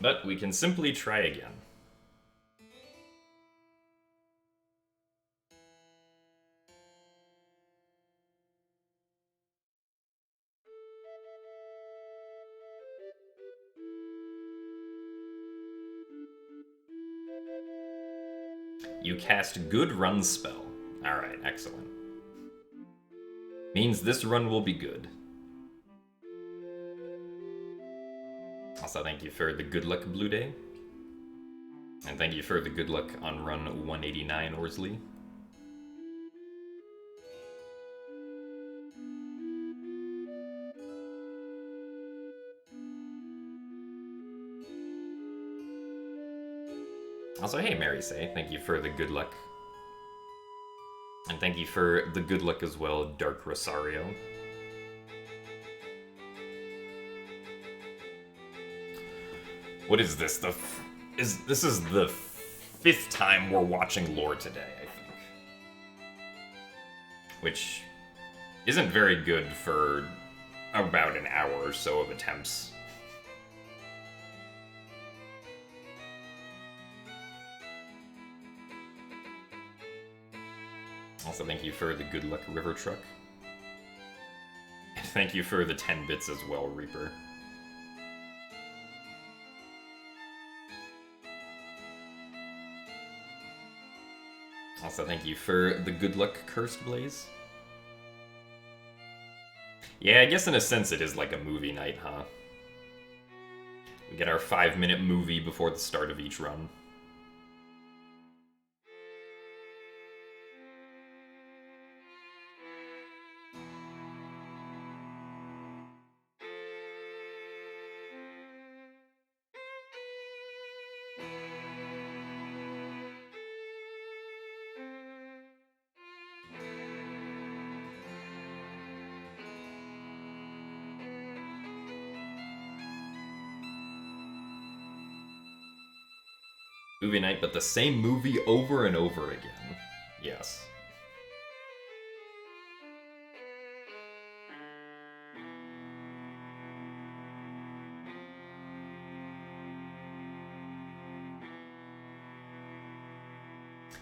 But we can simply try again. You cast Good Run spell. Alright, excellent. Means this run will be good. Also, thank you for the good luck, Blue Day. And thank you for the good luck on run 189, Orsley. Also, hey, Mary Say, thank you for the good luck. And thank you for the good luck as well, Dark Rosario. What is this? This is the 5th time we're watching lore today, I think. Which isn't very good for about an hour or so of attempts. Also, thank you for the good luck, River Truck. And thank you for the 10 bits as well, Reaper. Also, thank you for the good luck, Cursed Blaze. Yeah, I guess in a sense it is like a movie night, huh? We get our 5-minute movie before the start of each run. Movie night, but the same movie over and over again. Yes.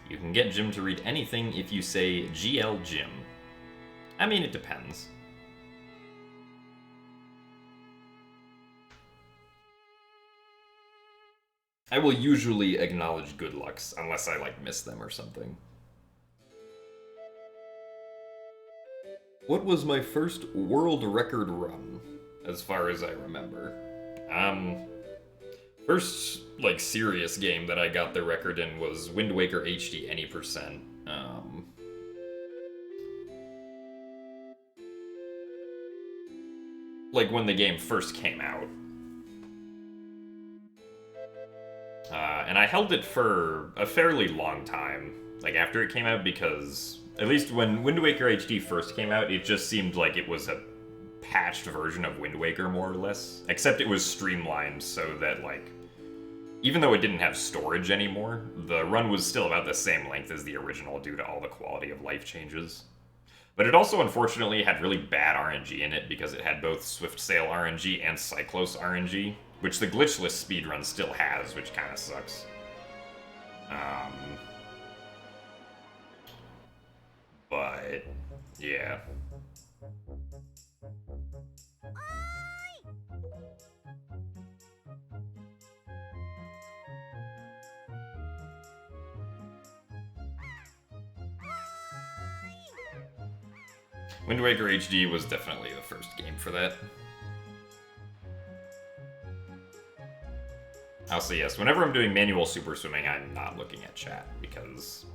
You can get Jim to read anything if you say GL Jim. I mean, it depends. I will usually acknowledge good lucks, unless I, like, miss them or something. What was my first world record run, as far as I remember? First, like, serious game that I got the record in was Wind Waker HD any percent. Like, when the game first came out. And I held it for a fairly long time, like, after it came out, because at least when Wind Waker HD first came out, it just seemed like it was a patched version of Wind Waker, more or less. Except it was streamlined so that, like, even though it didn't have storage anymore, the run was still about the same length as the original due to all the quality of life changes. But it also, unfortunately, had really bad RNG in it because it had both Swift Sail RNG and Cyclos RNG, which the glitchless speedrun still has, which kind of sucks. But, yeah. Wind Waker HD was definitely the first game for that. Also, yes, whenever I'm doing manual super swimming, I'm not looking at chat, because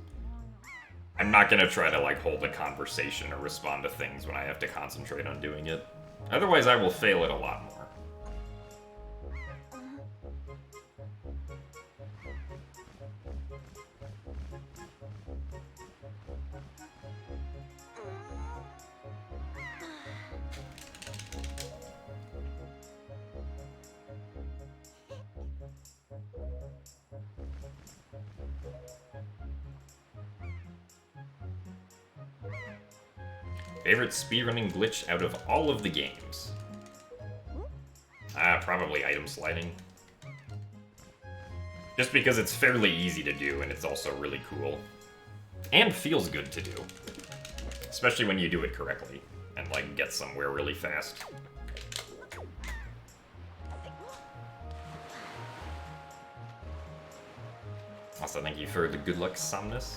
I'm not gonna try to, like, hold a conversation or respond to things when I have to concentrate on doing it. Otherwise, I will fail it a lot more. Favorite speedrunning glitch out of all of the games? Probably item sliding. Just because it's fairly easy to do, and it's also really cool. And feels good to do. Especially when you do it correctly, and, like, get somewhere really fast. Also, thank you for the good luck, Somnus.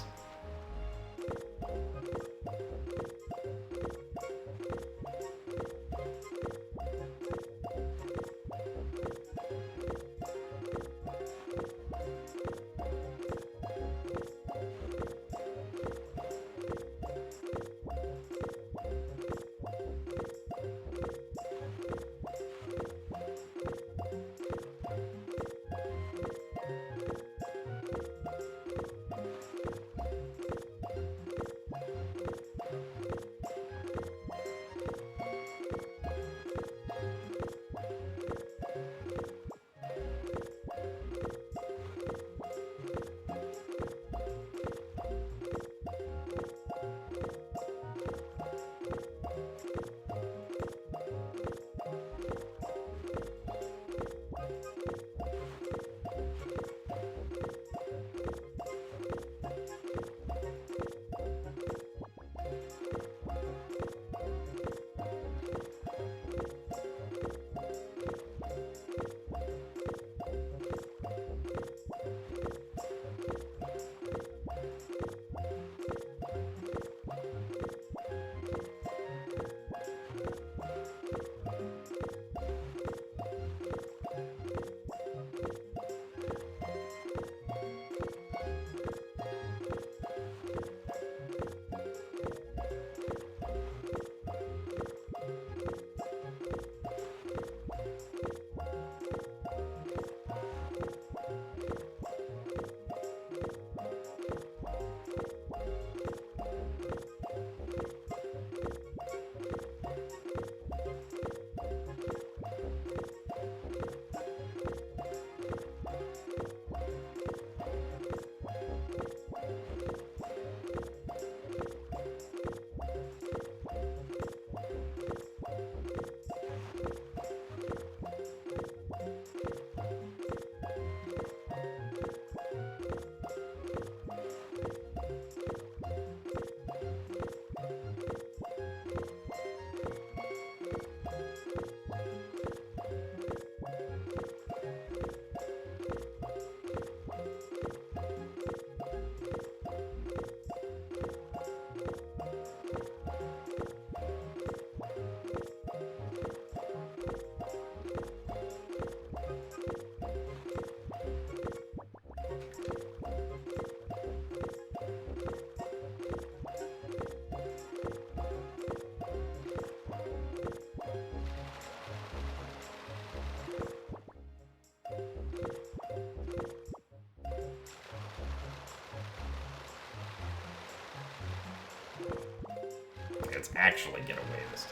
Let's actually get away this time.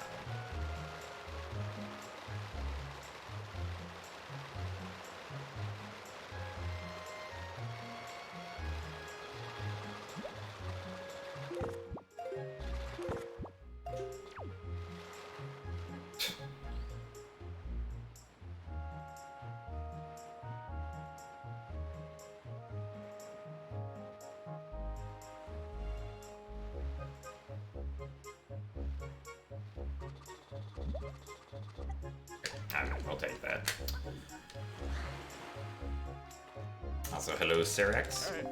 I'll take that. Also, hello, Serex. All right.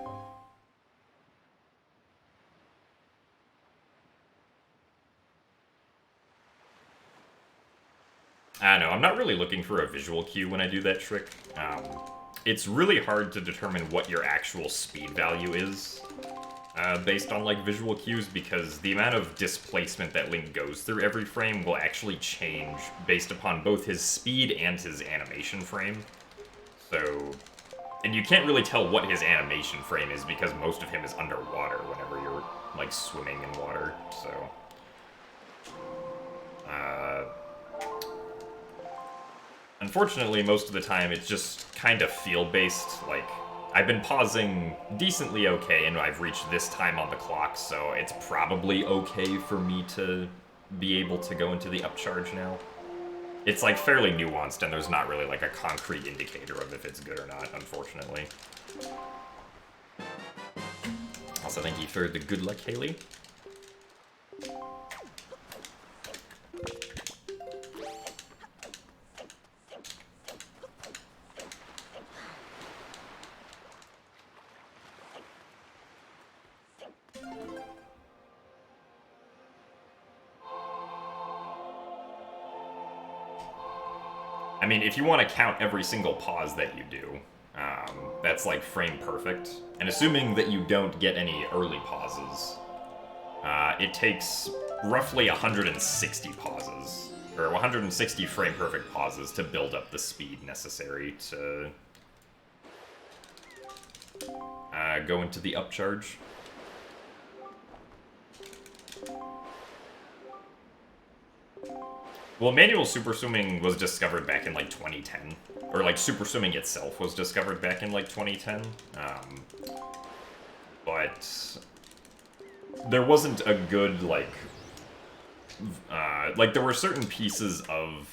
I know, I'm not really looking for a visual cue when I do that trick. It's really hard to determine what your actual speed value is based on like visual cues, because the amount of displacement that Link goes through every frame will actually change based upon both his speed and his animation frame. So, and you can't really tell what his animation frame is because most of him is underwater whenever you're like swimming in water, so... Unfortunately, most of the time, it's just kind of feel-based. Like, I've been pausing decently okay, and I've reached this time on the clock, so it's probably okay for me to be able to go into the upcharge now. It's like fairly nuanced, and there's not really like a concrete indicator of if it's good or not, unfortunately. Also, thank you for the good luck, Haley. I mean, if you want to count every single pause that you do, that's like frame perfect. And assuming that you don't get any early pauses, it takes roughly 160 pauses, or 160 frame perfect pauses to build up the speed necessary to go into the upcharge. Well, manual super swimming was discovered back in like 2010, or like super swimming itself was discovered back in like 2010. But there wasn't a good like there were certain pieces of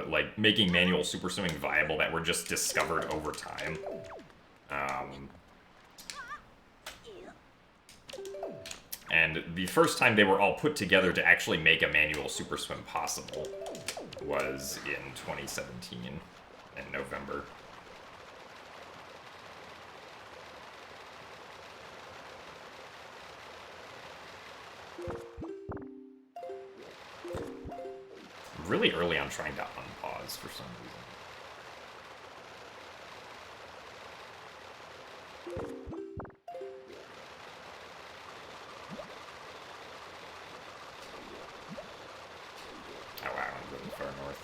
like making manual super swimming viable that were just discovered over time. And the first time they were all put together to actually make a manual super swim possible was in 2017, in November. Really early on trying to unpause for some reason. Oh wow, I'm really far north.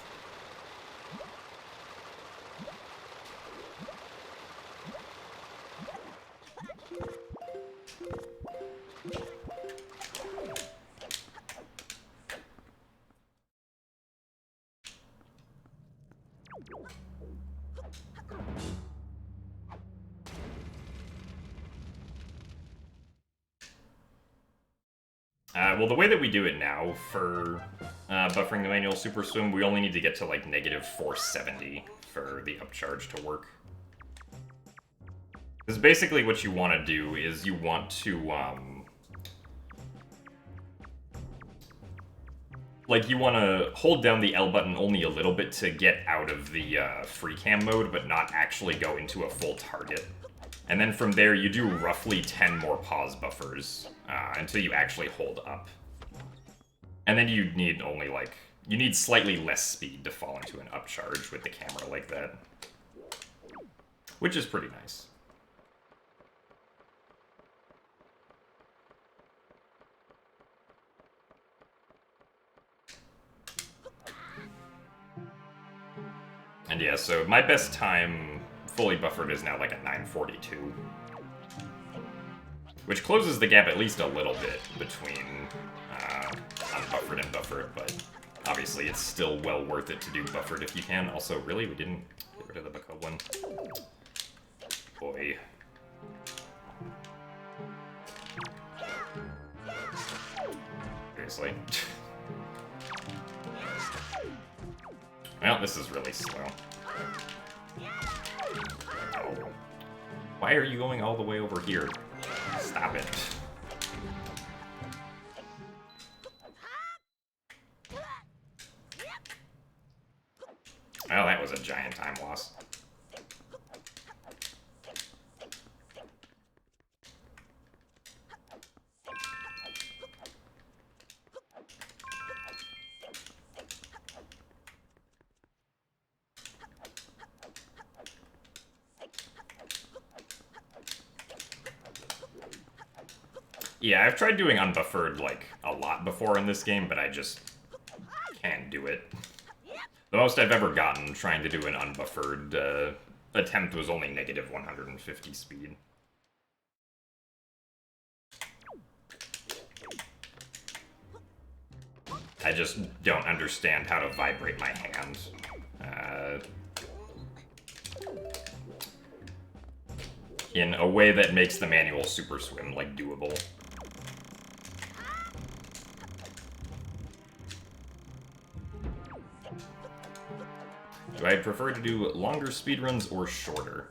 Well, the way that we do it now for buffering the manual super swim, we only need to get to like negative 470 for the upcharge to work. Because basically what you want to do is you want to, like, you want to hold down the L button only a little bit to get out of the free cam mode, but not actually go into a full target. And then from there, you do roughly 10 more pause buffers until you actually hold up. And then you need only, like, you need slightly less speed to fall into an upcharge with the camera like that. Which is pretty nice. And yeah, so my best time fully buffered is now like a 942. Which closes the gap at least a little bit between unbuffered and buffered, but obviously it's still well worth it to do buffered if you can. Also, really, we didn't get rid of the Backup one. Boy. Seriously. Well, this is really slow. Oh. Why are you going all the way over here? Stop it. Well, that was a giant time loss. Yeah, I've tried doing unbuffered, like, a lot before in this game, but I just can't do it. The most I've ever gotten trying to do an unbuffered attempt was only negative 150 speed. I just don't understand how to vibrate my hand. In a way that makes the manual super swim, like, doable. Do I prefer to do longer speedruns or shorter?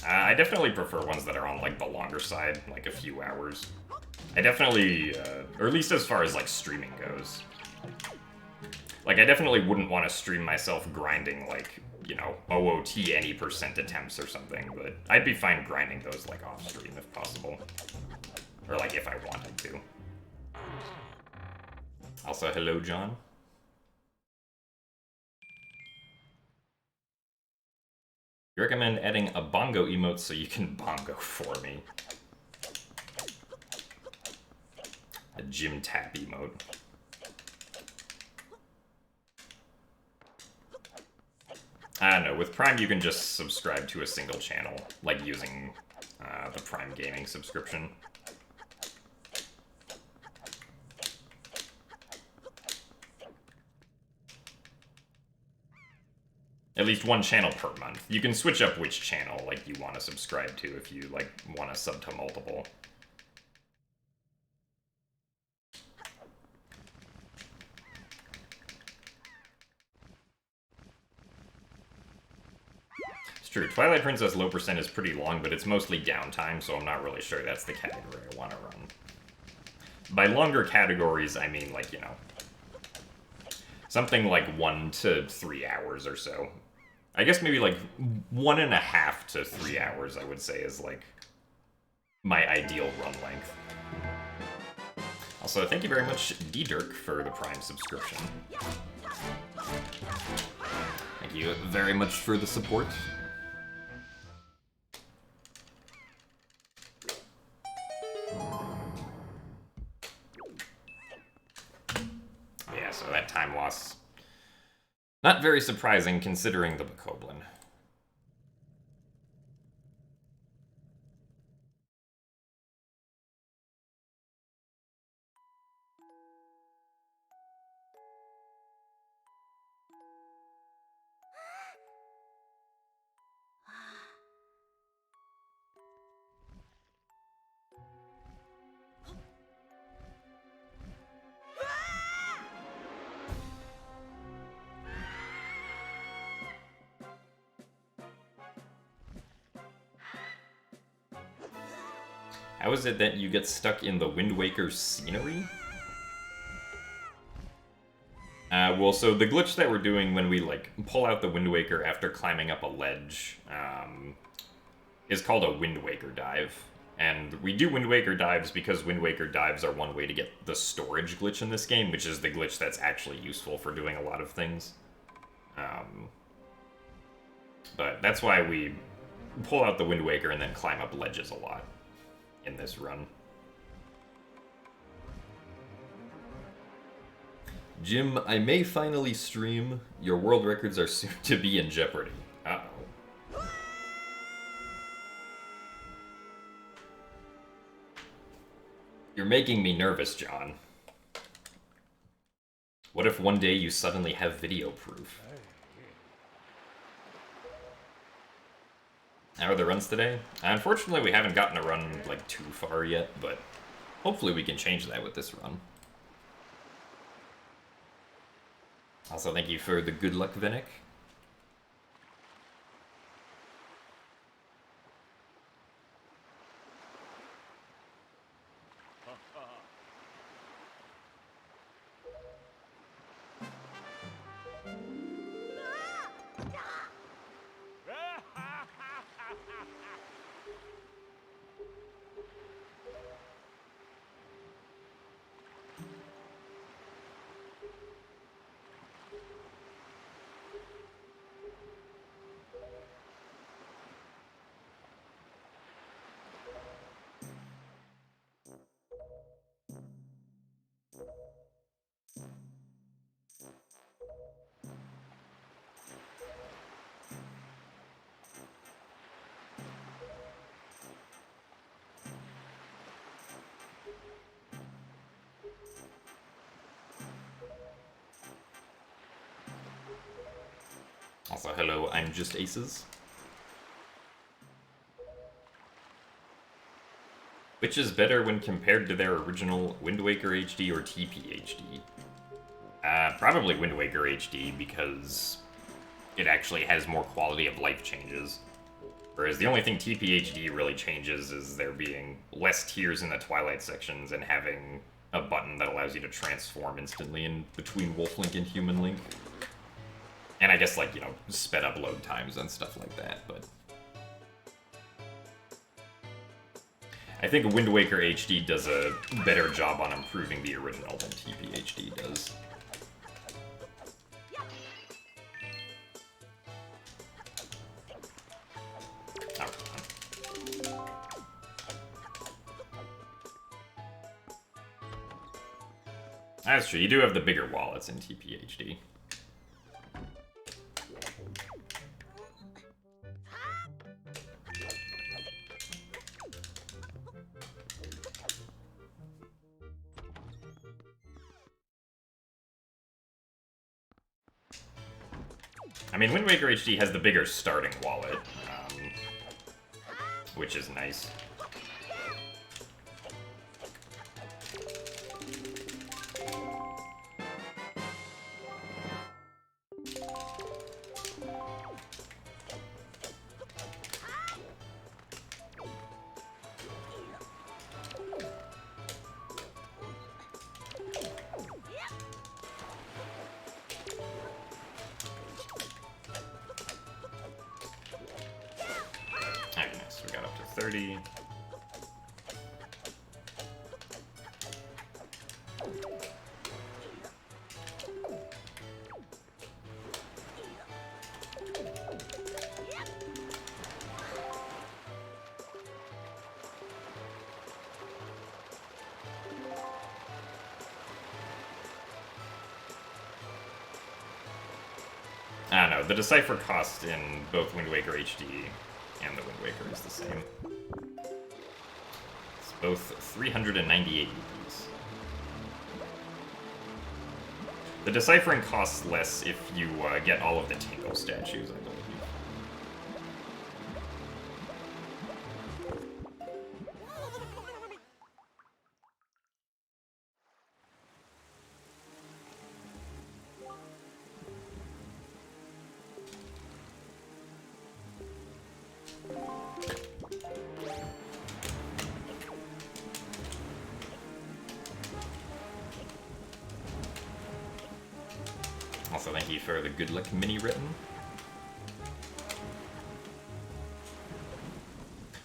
I definitely prefer ones that are on, like, the longer side, like a few hours. I definitely, or at least as far as, like, streaming goes. Like, I definitely wouldn't want to stream myself grinding, like, you know, OOT any percent attempts or something, but I'd be fine grinding those, like, off-stream if possible. Or, like, if I wanted to. Also, hello, John. You recommend adding a bongo emote so you can bongo for me. A gym tap emote. I don't know, with Prime you can just subscribe to a single channel, like using the Prime Gaming subscription. At least one channel per month. You can switch up which channel, like, you want to subscribe to if you, like, want to sub to multiple. It's true, Twilight Princess low percent is pretty long, but it's mostly downtime, so I'm not really sure that's the category I want to run. By longer categories, I mean, like, you know, something like 1 to 3 hours or so. I guess maybe like 1.5 to 3 hours, I would say, is like my ideal run length. Also, thank you very much, D-Dirk, for the Prime subscription. Thank you very much for the support. Yeah, so that time loss. Not very surprising considering the Bokoblin. How is it that you get stuck in the Wind Waker scenery? Well, so the glitch that we're doing when we, like, pull out the Wind Waker after climbing up a ledge, is called a Wind Waker dive. And we do Wind Waker dives because Wind Waker dives are one way to get the storage glitch in this game, which is the glitch that's actually useful for doing a lot of things. But that's why we pull out the Wind Waker and then climb up ledges a lot in this run. Jim, I may finally stream. Your world records are soon to be in jeopardy. Uh-oh. You're making me nervous, John. What if one day you suddenly have video proof? How are the runs today? Unfortunately, we haven't gotten a run, like, too far yet, but hopefully we can change that with this run. Also, thank you for the good luck, Vinik. Also, hello, I'm just Aces. Which is better when compared to their original Wind Waker HD or TP HD? Probably Wind Waker HD, because it actually has more quality of life changes. Whereas the only thing TPHD really changes is there being less tears in the Twilight sections and having a button that allows you to transform instantly in between Wolf Link and Human Link. And I guess, like, you know, sped up load times and stuff like that, but... I think Wind Waker HD does a better job on improving the original than TPHD does. That's true, you do have the bigger wallets in TPHD. I mean, Wind Waker HD has the bigger starting wallet, which is nice. Alright, nice. We got up to 30. I don't know, the Decipher cost in both Wind Waker HD and the Wind Waker is the same. It's both 398 rupees. The Deciphering costs less if you get all of the Tingle statues, I believe. Also, thank you for the good luck mini written.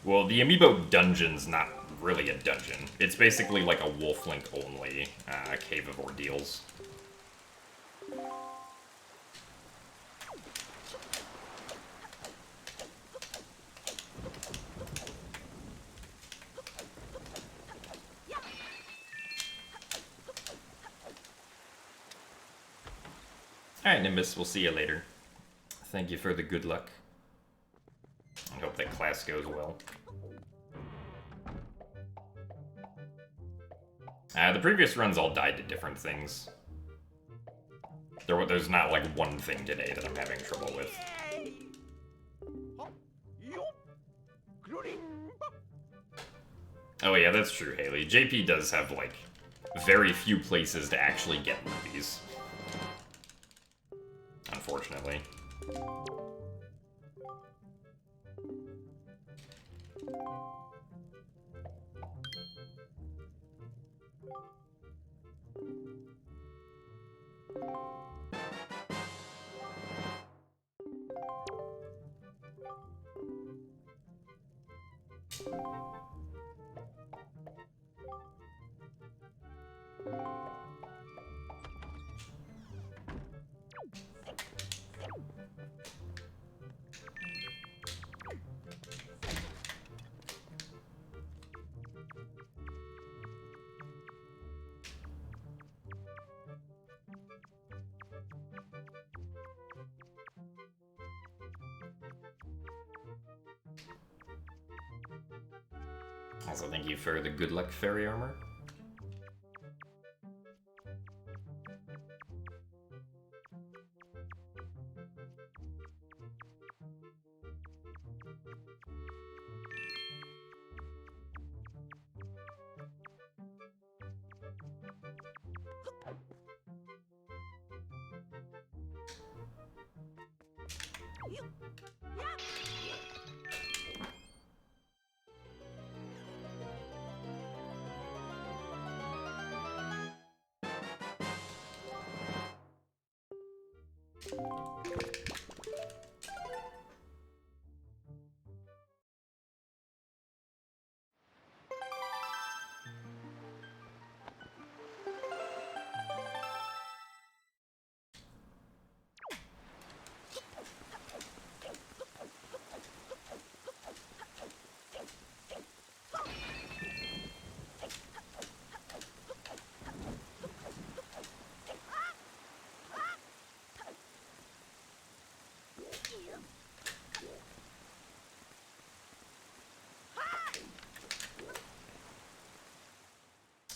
Well, the Amiibo dungeon's not really a dungeon. It's basically like a Wolf Link only Cave of Ordeals. Alright, Nimbus, we'll see you later. Thank you for the good luck. I hope that class goes well. The previous runs all died to different things. There's not like one thing today that I'm having trouble with. Oh yeah, that's true, Haley. JP does have, like, very few places to actually get rubies. Unfortunately. Also, thank you for the good luck fairy armor.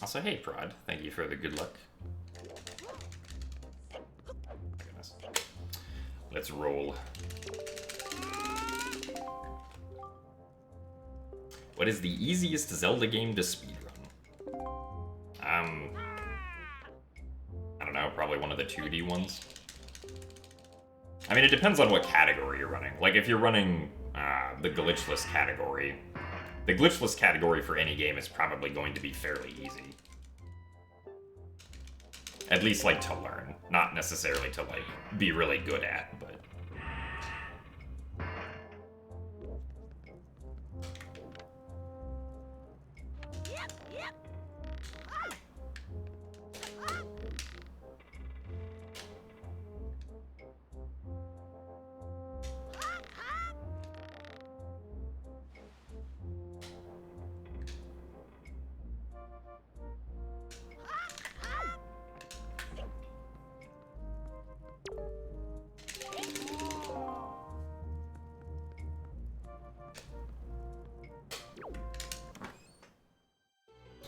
Also, hey, Prod, thank you for the good luck. My goodness. Let's roll. What is the easiest Zelda game to speedrun? I don't know, probably one of the 2D ones. I mean, it depends on what category you're running. Like, if you're running the glitchless category, the glitchless category for any game is probably going to be fairly easy. At least, like, to learn. Not necessarily to, like, be really good at, but...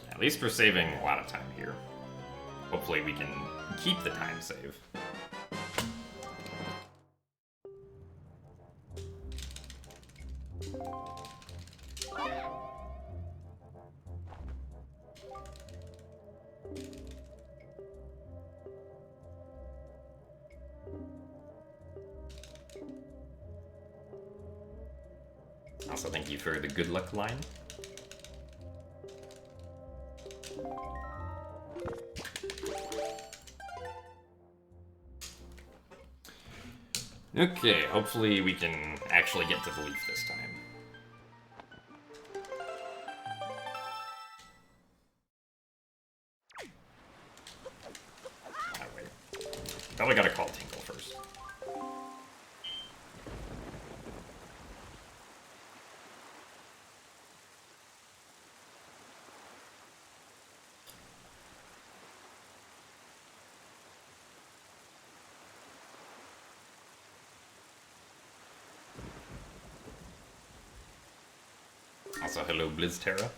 At least we're saving a lot of time here. Hopefully we can keep the time save. Also, thank you for the good luck line. Okay, hopefully we can actually get to the leaf this time. Oh, wait. Probably gotta call Tingle first. Also, hello, BlizzTerra.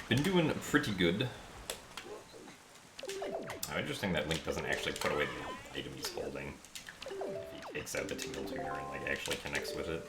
Been doing pretty good. Oh, interesting that Link doesn't actually put away the item he's holding. If he takes out the Tingle Tuner and, like, actually connects with it.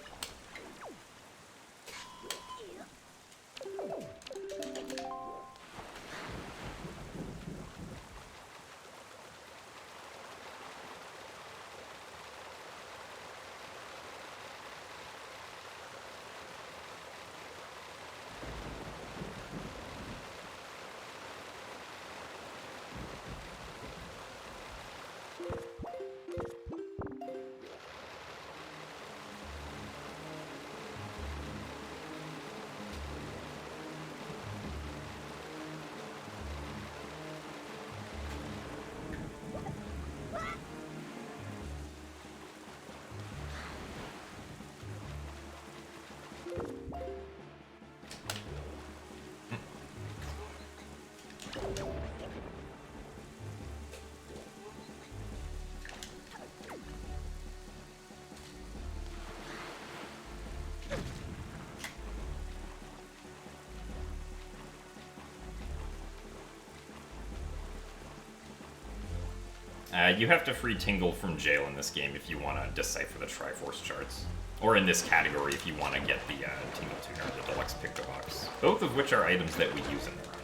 You have to free Tingle from jail in this game if you want to decipher the Triforce charts. Or in this category if you want to get the Tingle Tuner, the Deluxe Picto Box. Both of which are items that we use in the run.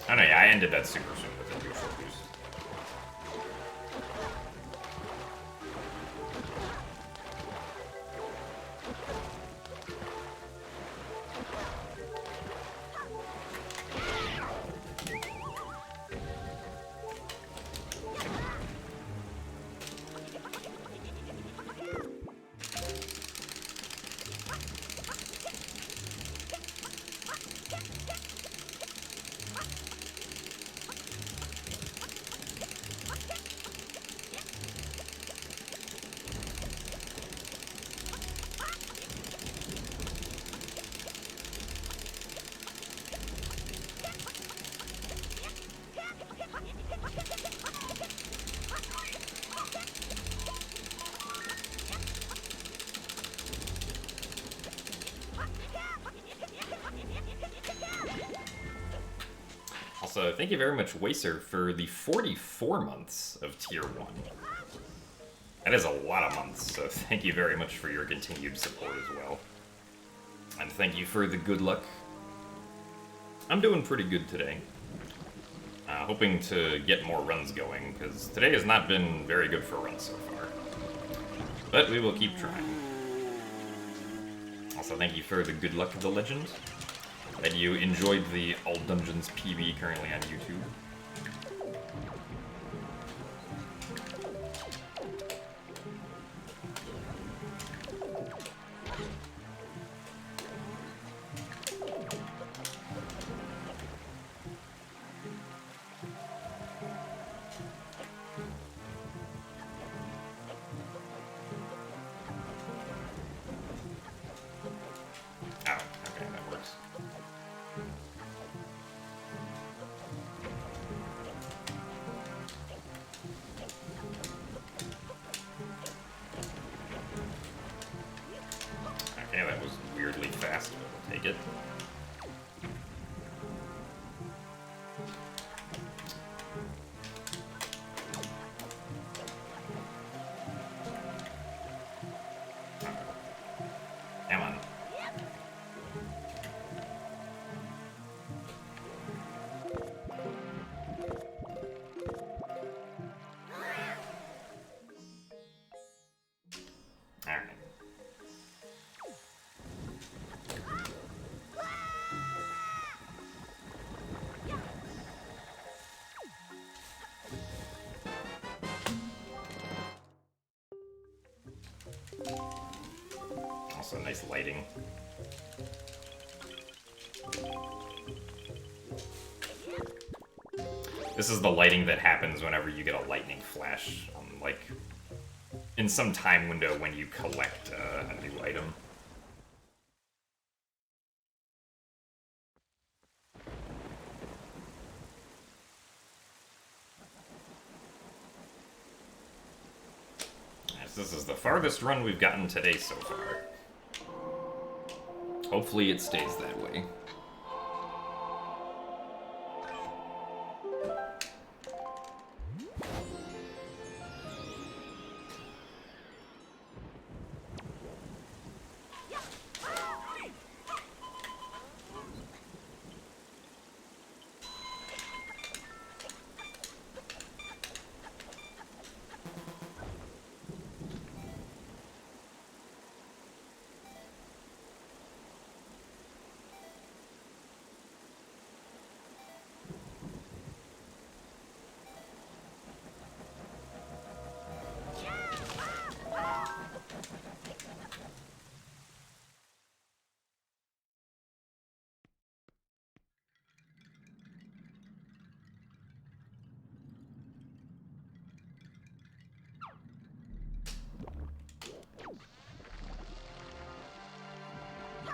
Oh no, yeah, ended that super soon with a neutral boost. Also, thank you very much, Wacer, for the 44 months of Tier 1. That is a lot of months, so thank you very much for your continued support as well. And thank you for the good luck. I'm doing pretty good today. Hoping to get more runs going, because today has not been very good for runs so far. But we will keep trying. Also, thank you for the good luck of the legend. That you enjoyed the All Dungeons PB currently on YouTube. Yeah, that was weirdly fast, but we'll take it. Come on. Alright. Also nice lighting. This is the lighting that happens whenever you get a lightning flash, like, in some time window when you collect a new item. This is the farthest run we've gotten today so far. Hopefully it stays that way.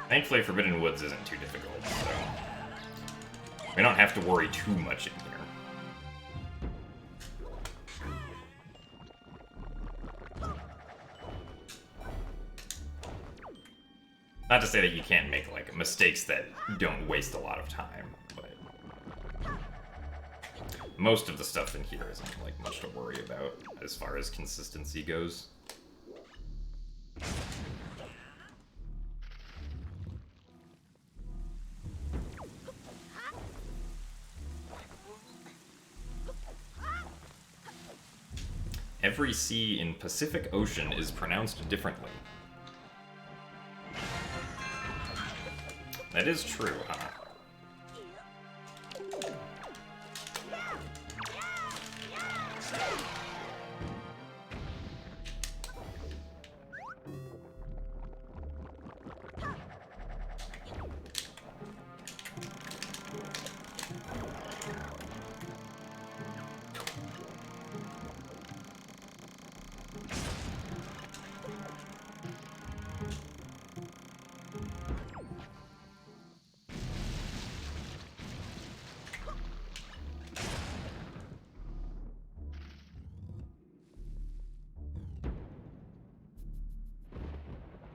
Thankfully, Forbidden Woods isn't too difficult, so we don't have to worry too much in here. Not to say that you can't make, like, mistakes that don't waste a lot of time, but most of the stuff in here isn't, like, much to worry about as far as consistency goes. every sea in Pacific Ocean is pronounced differently. That is true, huh?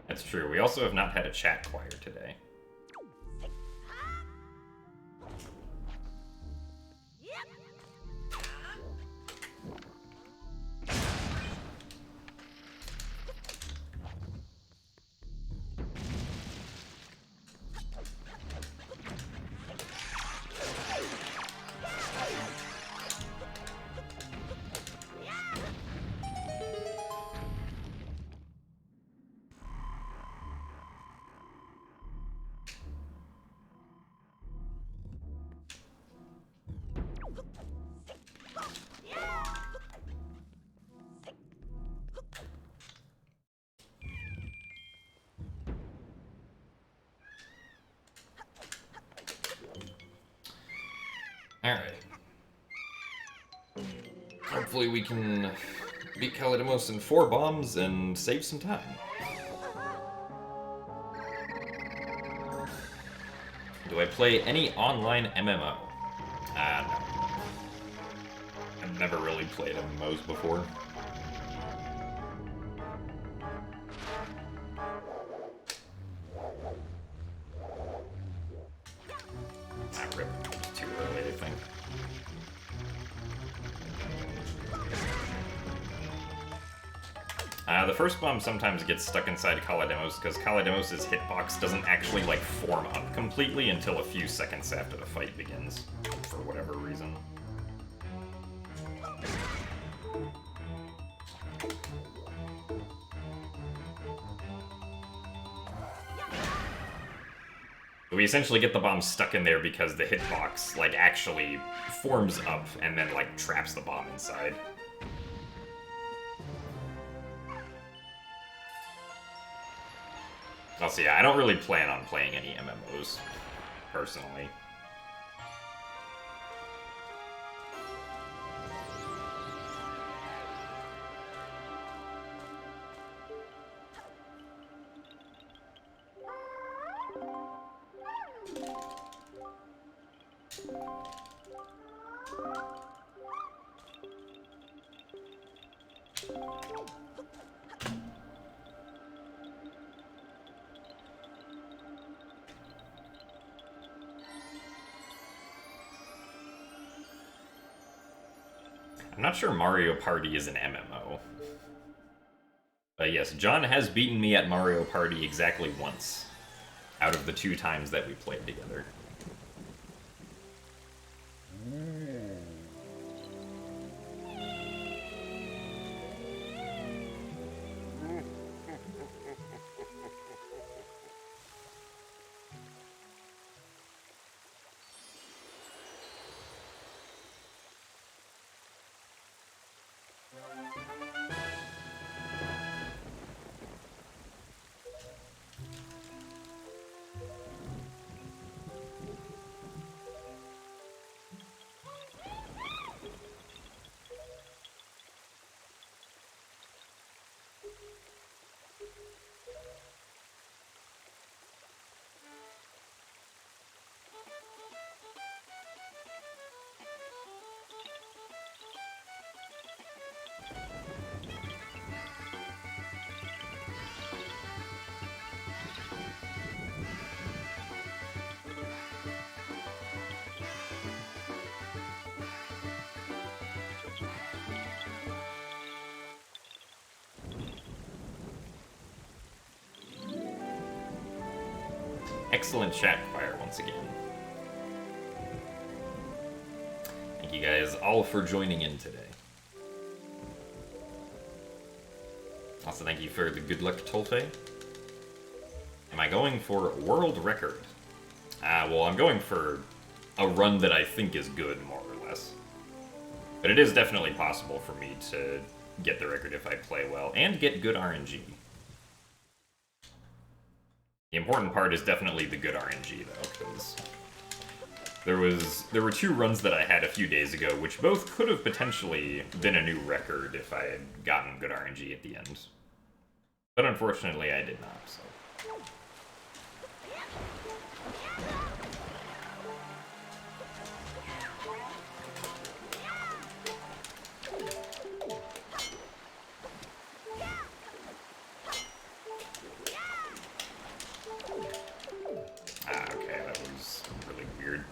That's true. We also have not had a chat choir today. Alright. Hopefully we can beat Kalidimos in 4 bombs and save some time. Do I play any online MMO? No. I've never really played MMOs before. Rip. Too early, I think. The first bomb sometimes gets stuck inside Kalidimos because Kalidimos' hitbox doesn't actually like form up completely until a few seconds after the fight begins, for whatever reason. We essentially get the bomb stuck in there because the hitbox like actually forms up and then like traps the bomb inside. Also, yeah, I don't really plan on playing any MMOs, personally. I'm not sure Mario Party is an MMO. But yes, John has beaten me at Mario Party exactly once, out of the 2 times that we played together. Excellent chat choir once again. Thank you guys all for joining in today. Also, thank you for the good luck, Tolfe. Am I going for world record? Well, I'm going for a run that I think is good, more or less. But it is definitely possible for me to get the record if I play well, and get good RNG. The important part is definitely the good RNG, though, because there were 2 runs that I had a few days ago, which both could have potentially been a new record if I had gotten good RNG at the end. But unfortunately, I did not, so... Okay, that was really weird.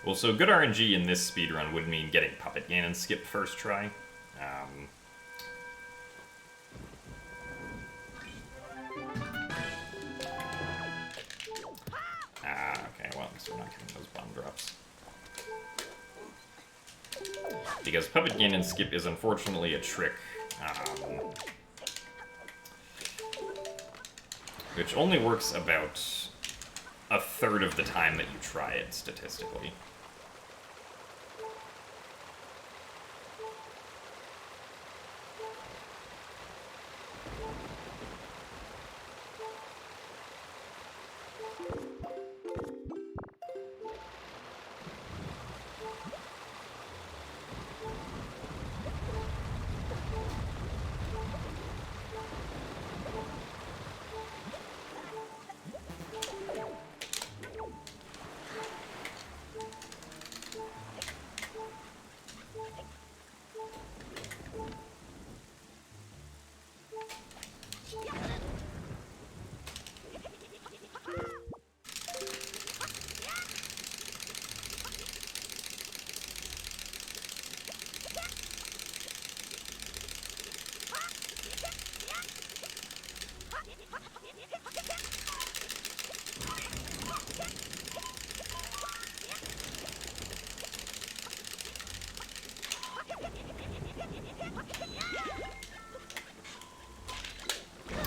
Well, so good RNG in this speedrun would mean getting Puppet Ganon skip first try. Okay, well, at least we're not getting those bomb drops. Because Puppet Ganon skip is unfortunately a trick, which only works about a third of the time that you try it, statistically.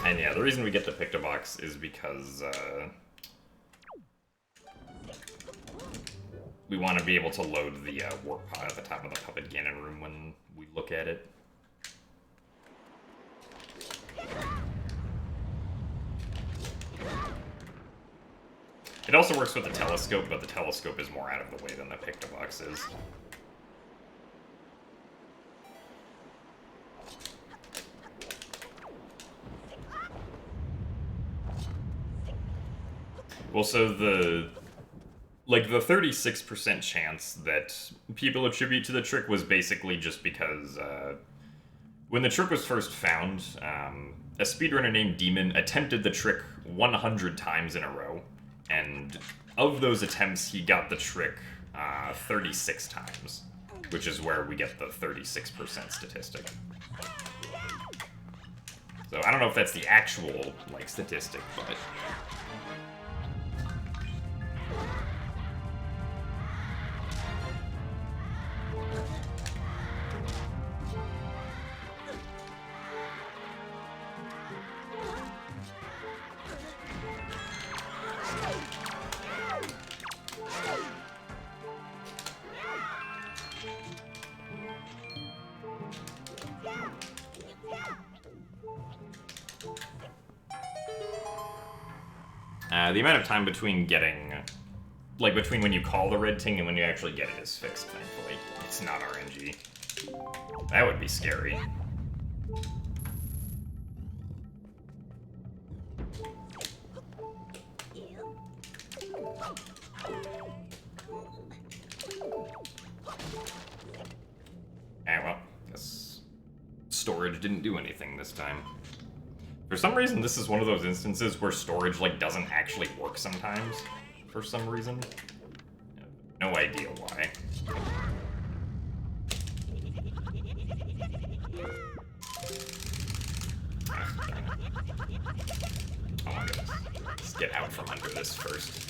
And yeah, the reason we get the Pictobox is because we want to be able to load the warp pod at the top of the Puppet Ganon room when we look at it. It also works with the telescope, but the telescope is more out of the way than the Pictobox is. Well, so the 36% chance that people attribute to the trick was basically just because when the trick was first found, a speedrunner named Demon attempted the trick 100 times in a row, and of those attempts, he got the trick 36 times, which is where we get the 36% statistic. So I don't know if that's the actual, statistic, but... The amount of time between getting, between when you call the red ting and when you actually get it is fixed, thankfully. It's not RNG. That would be scary. storage didn't do anything this time. For some reason, this is one of those instances where storage, like, doesn't actually work sometimes. For some reason. No idea why. Oh my goodness. Let's get out from under this first.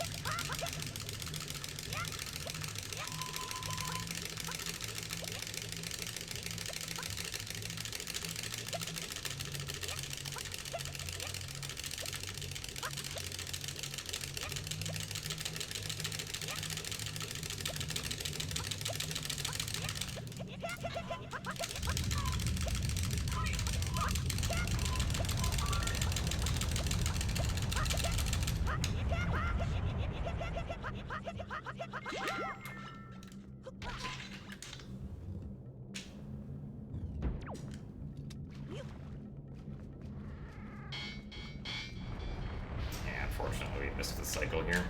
Unfortunately, we missed the cycle here.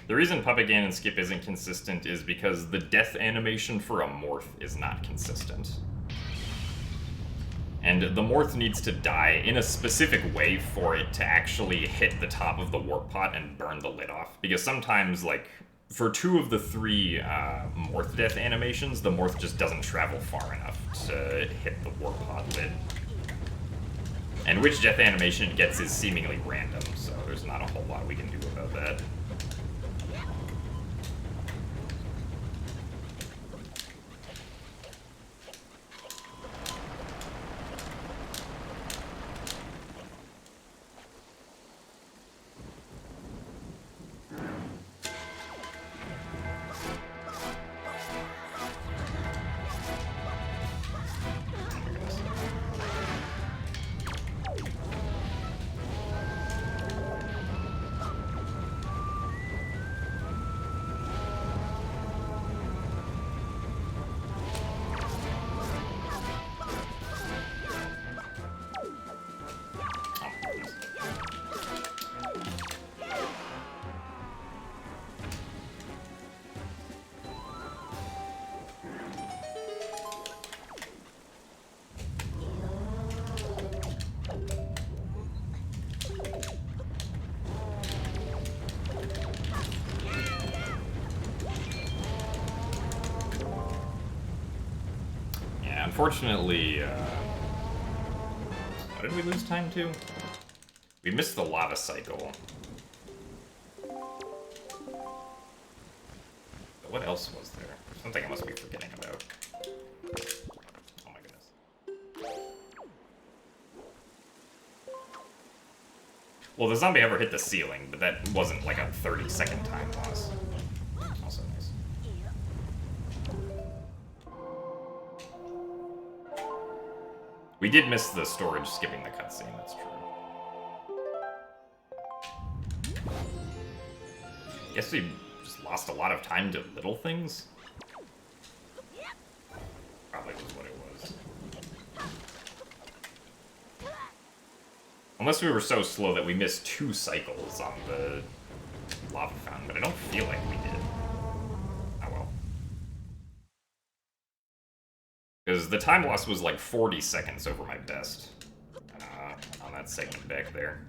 The reason Puppet Gain and Skip isn't consistent is because the death animation for a morph is not consistent. And the morph needs to die in a specific way for it to actually hit the top of the warp pot and burn the lid off. Because sometimes, like, for 2 of the 3 morph death animations, the morph just doesn't travel far enough to hit the warp pot lid. And which death animation it gets is seemingly random, so there's not a whole lot we can do about that. Unfortunately, what did we lose time to? We missed the lava cycle. But what else was there? Something I must be forgetting about. Oh my goodness. Well, the zombie ever hit the ceiling, but that wasn't like a 30-second time loss. Also nice. We did miss the storage skipping the cutscene, that's true. Guess we just lost a lot of time to little things? Probably was what it was. Unless we were so slow that we missed 2 cycles on the lava fountain, but I don't feel like we did. Oh well. Because the time loss was like 40 seconds over my best on that segment back there.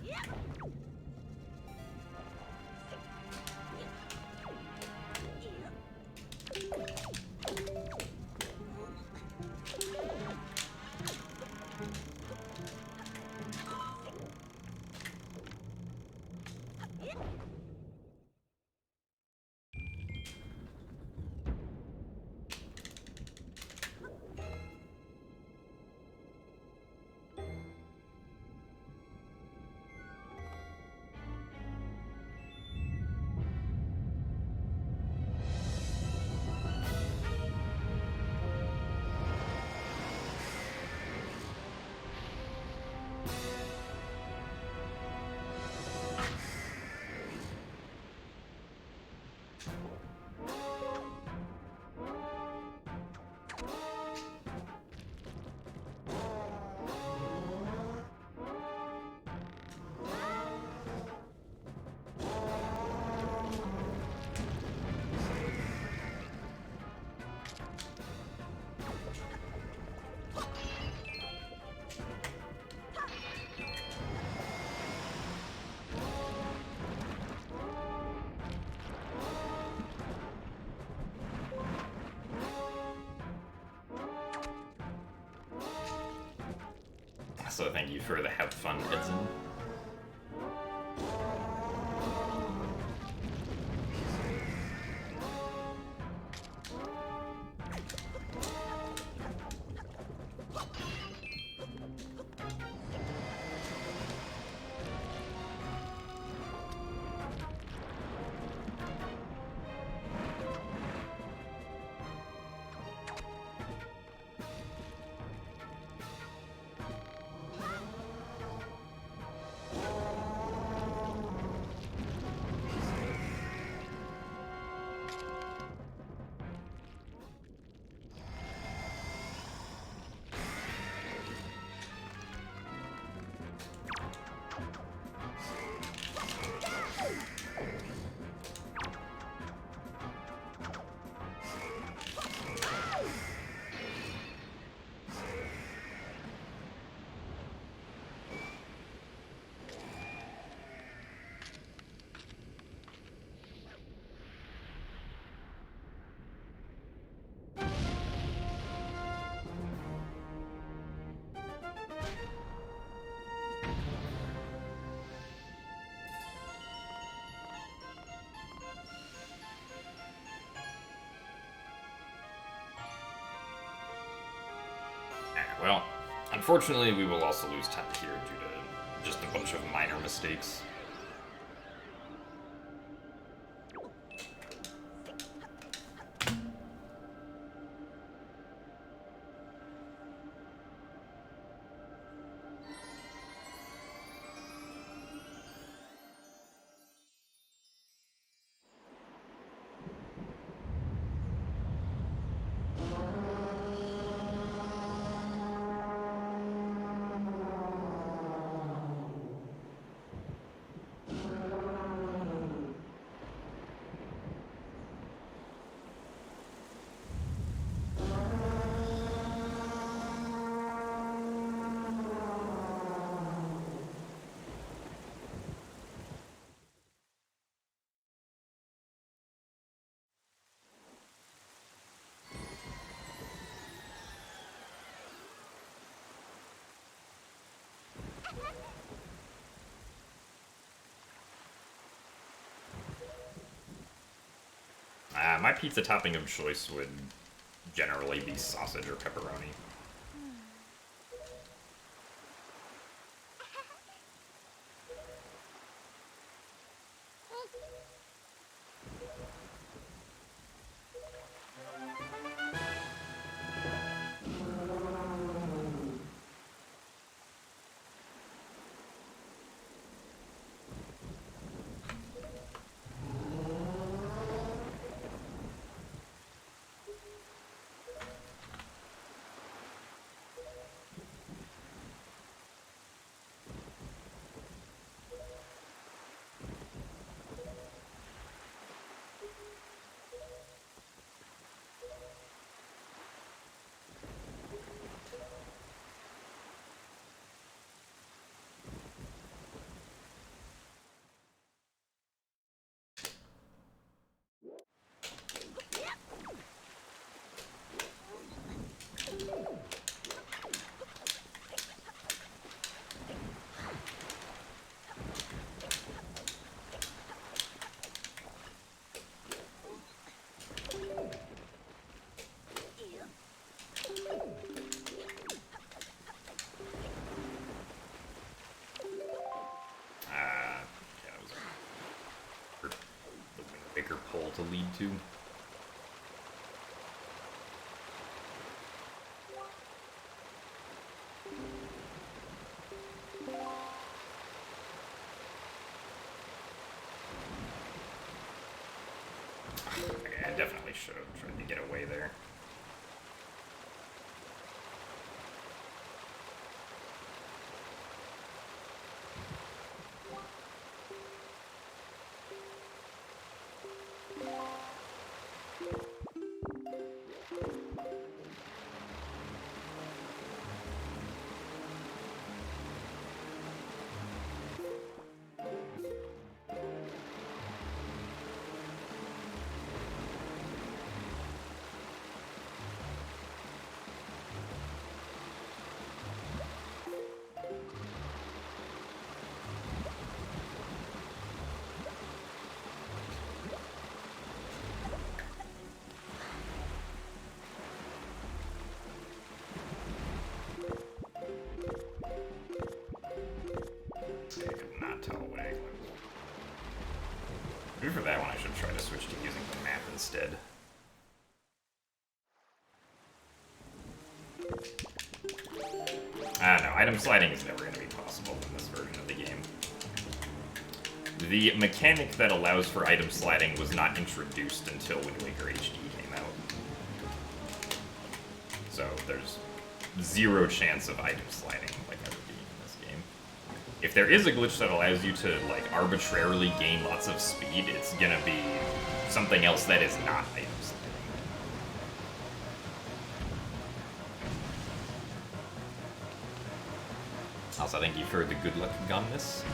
So thank you for the have fun, Edson. Well, unfortunately, we will also lose time here due to just a bunch of minor mistakes. My pizza topping of choice would generally be sausage or pepperoni. Bigger pole to lead to. Okay, I definitely should have tried to get away there. for that one, I should try to switch to using the map instead. No, item sliding is never going to be possible in this version of the game. The mechanic that allows for item sliding was not introduced until Wind Waker HD came out. So there's zero chance of item sliding like ever being in this game. If there is a glitch that allows you to like arbitrarily gain lots of speed, it's gonna be something else that is not item sliding. Also, thank you for the good luck gumness.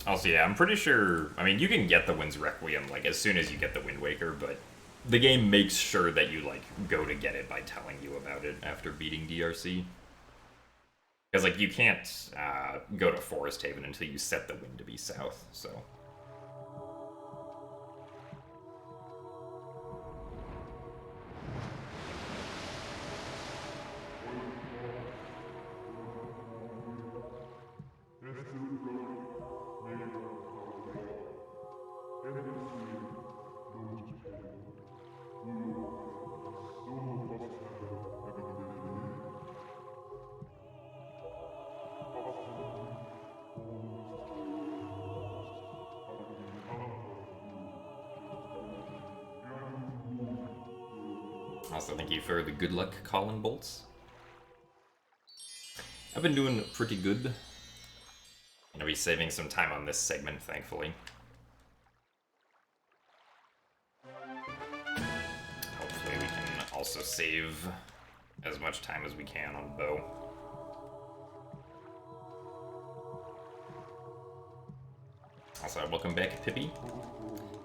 Also, yeah, I'm pretty sure, I mean, you can get the Wind's Requiem, like, as soon as you get the Wind Waker, but the game makes sure that you, like, go to get it by telling you about it after beating DRC. Because, like, you can't go to Forest Haven until you set the wind to be south, so... Also, thank you for the good luck calling bolts. I've been doing pretty good. Gonna be saving some time on this segment, thankfully. Hopefully we can also save as much time as we can on bow. Also, welcome back, Pippi.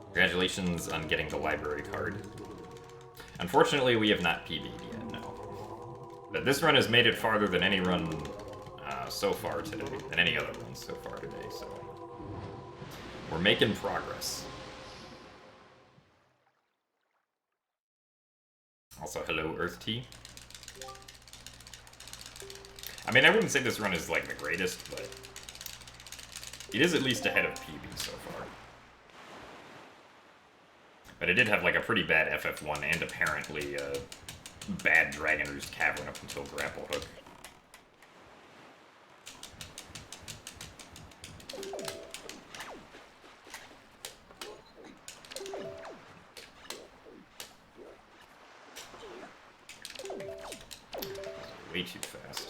Congratulations on getting the library card. Unfortunately, we have not PB'd yet, no. But this run has made it farther than any run so far today, than any other run so far today, so... We're making progress. Also, hello, Earth Tea. I mean, I wouldn't say this run is, like, the greatest, but... It is at least ahead of PB so far. But it did have, like, a pretty bad FF1 and apparently a bad Dragon Roost Cavern up until Grapple Hook. Way too fast.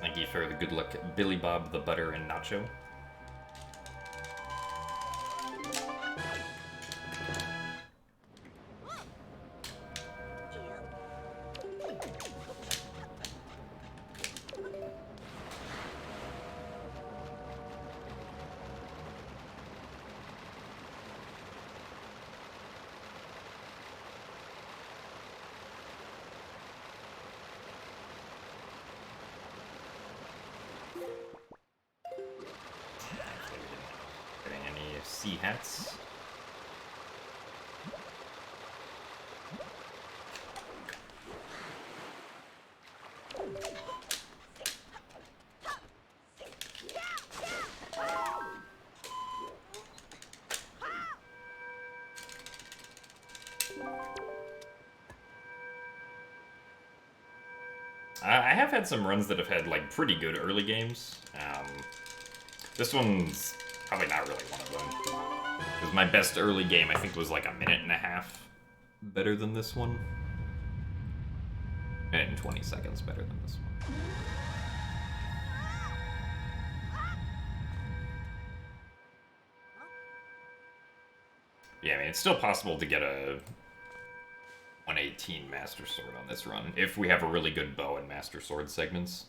Thank you for the good luck, Billy Bob, the Butter, and Nacho. Sea hats. I have had some runs that have had like pretty good early games. This one's probably not really one of them. Because my best early game, I think, was like a minute and a half better than this one. Minute in 20 seconds better than this one. Yeah, I mean, it's still possible to get a 118 Master Sword on this run, if we have a really good bow and Master Sword segments.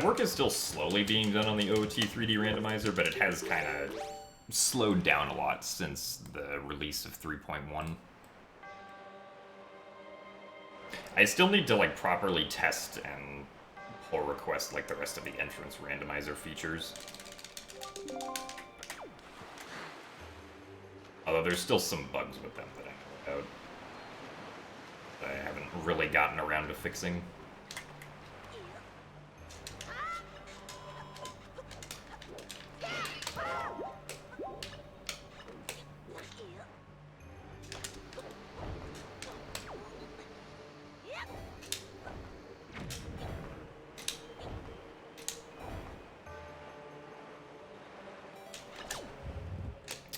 Work is still slowly being done on the OT 3D randomizer, but it has kind of slowed down a lot since the release of 3.1. I still need to like properly test and pull request like the rest of the entrance randomizer features. Although there's still some bugs with them that I know about that I haven't really gotten around to fixing.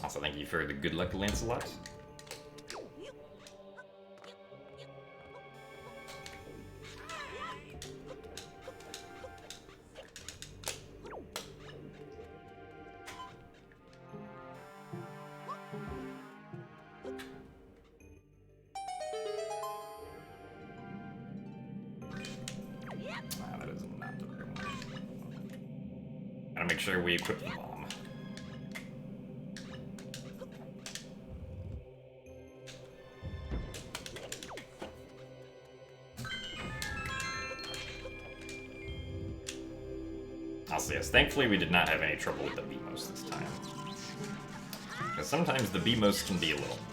Also, thank you for the good luck, Lancelot. That is not the right one. Gotta make sure we equip the bomb. Also, yes, thankfully we did not have any trouble with the BMOS this time. Because sometimes the BMOS can be a little mean.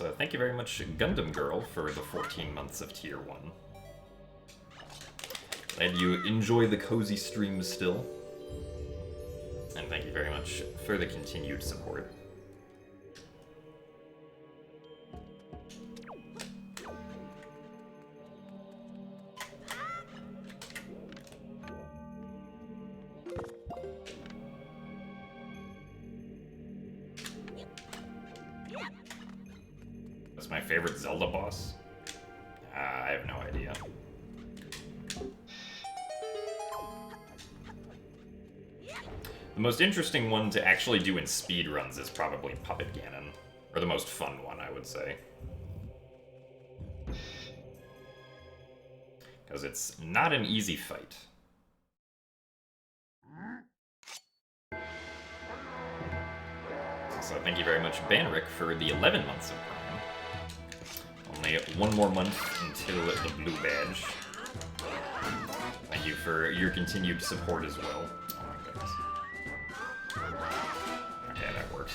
Also, thank you very much, Gundam Girl, for the 14 months of Tier 1. Glad you enjoy the cozy streams still. And thank you very much for the continued support. That's my favorite Zelda boss? I have no idea. The most interesting one to actually do in speedruns is probably Puppet Ganon. Or the most fun one, I would say. Because it's not an easy fight. So thank you very much, Banrick, for the 11 months of Prime. Only one more month until the blue badge. Thank you for your continued support as well. Oh my goodness. Okay, that works.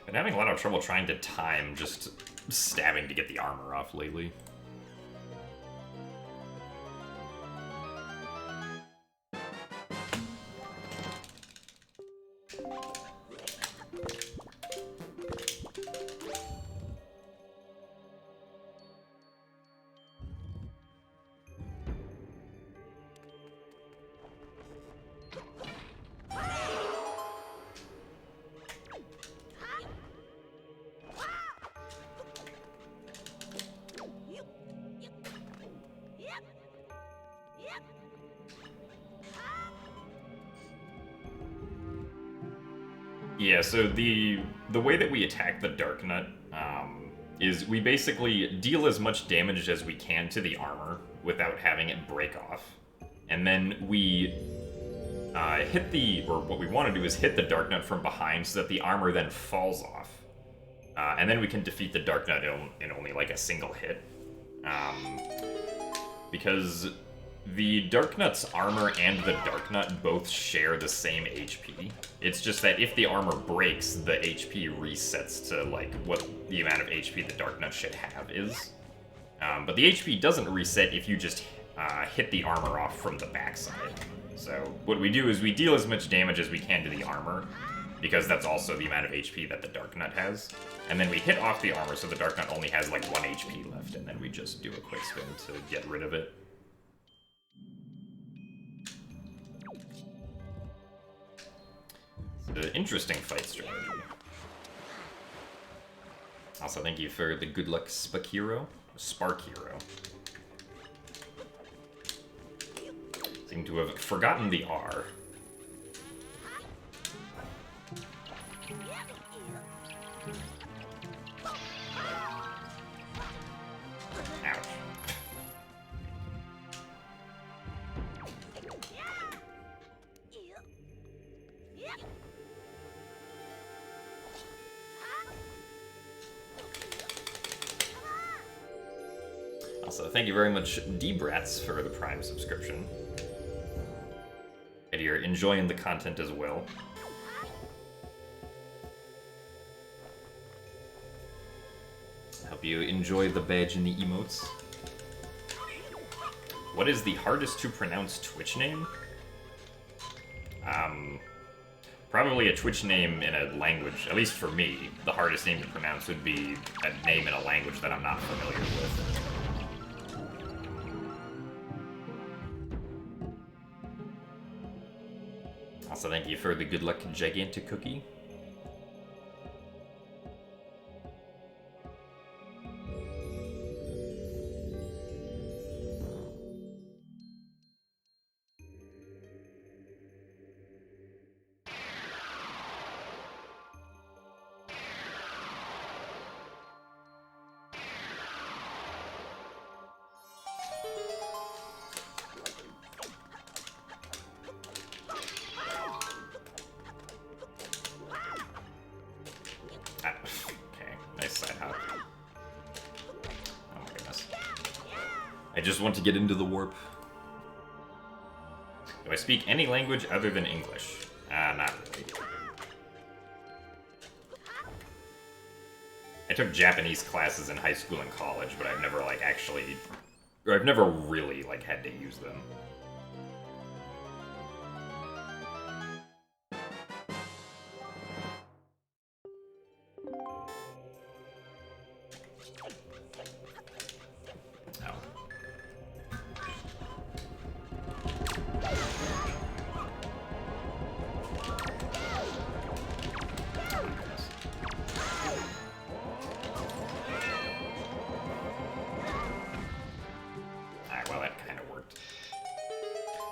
Been having a lot of trouble trying to time just stabbing to get the armor off lately. Yeah, so the way that we attack the Dark Nut is we basically deal as much damage as we can to the armor without having it break off. And then we hit or what we want to do is hit the Dark Nut from behind so that the armor then falls off. And then we can defeat the Dark Nut in only like a single hit. Because the Dark Nut's armor and the Dark Nut both share the same HP. It's just that if the armor breaks, the HP resets to like what the amount of HP the Dark Nut should have is. But the HP doesn't reset if you just hit the armor off from the backside. So what we do is we deal as much damage as we can to the armor, because that's also the amount of HP that the Dark Nut has. And then we hit off the armor so the Dark Nut only has like 1 HP left, and then we just do a quick spin to get rid of it. It's an interesting fight strategy. Also, thank you for the good luck Spark Hero. Seem to have forgotten the R. Ouch. Also, thank you very much, D-Brats, for the Prime subscription. And you're enjoying the content as well. I hope you enjoy the badge and the emotes. What is the hardest to pronounce Twitch name? Probably a Twitch name in a language, at least for me, the hardest name to pronounce would be a name in a language that I'm not familiar with. Also, thank you for the good luck gigantic cookie. I just want to get into the warp. Do I speak any language other than English? Not really. I took Japanese classes in high school and college, but I've never, like, actually... Or I've never really, like, had to use them.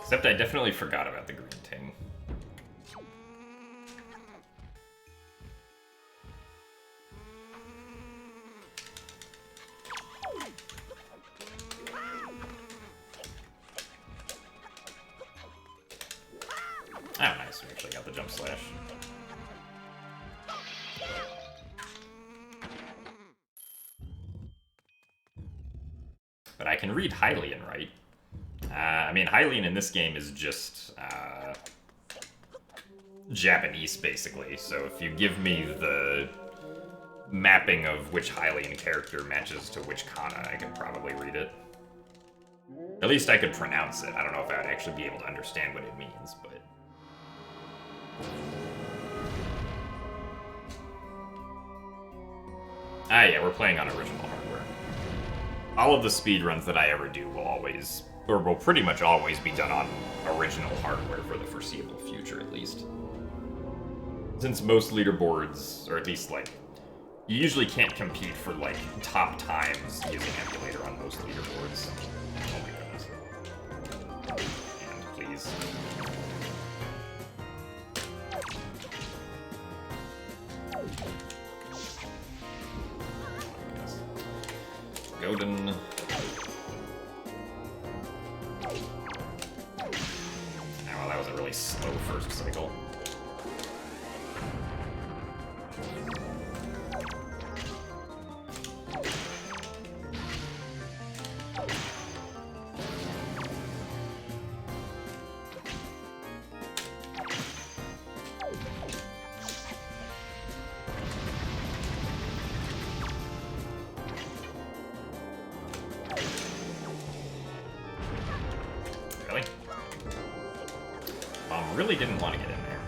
Except I definitely forgot about the green ting. Oh, nice. We actually got the jump slash. But I can read Hylian, right? I mean, Hylian in this game is just Japanese, basically. So if you give me the mapping of which Hylian character matches to which kana, I could probably read it. At least I could pronounce it. I don't know if I would actually be able to understand what it means, but... Ah, yeah, we're playing on original hardware. All of the speedruns that I ever do will always, or will pretty much always be done on original hardware for the foreseeable future, at least. Since most leaderboards, or at least, like, you usually can't compete for, like, top times using emulator on most leaderboards. Oh my goodness. And please. Godin. Well, that was a really slow first cycle. Really didn't want to get in there.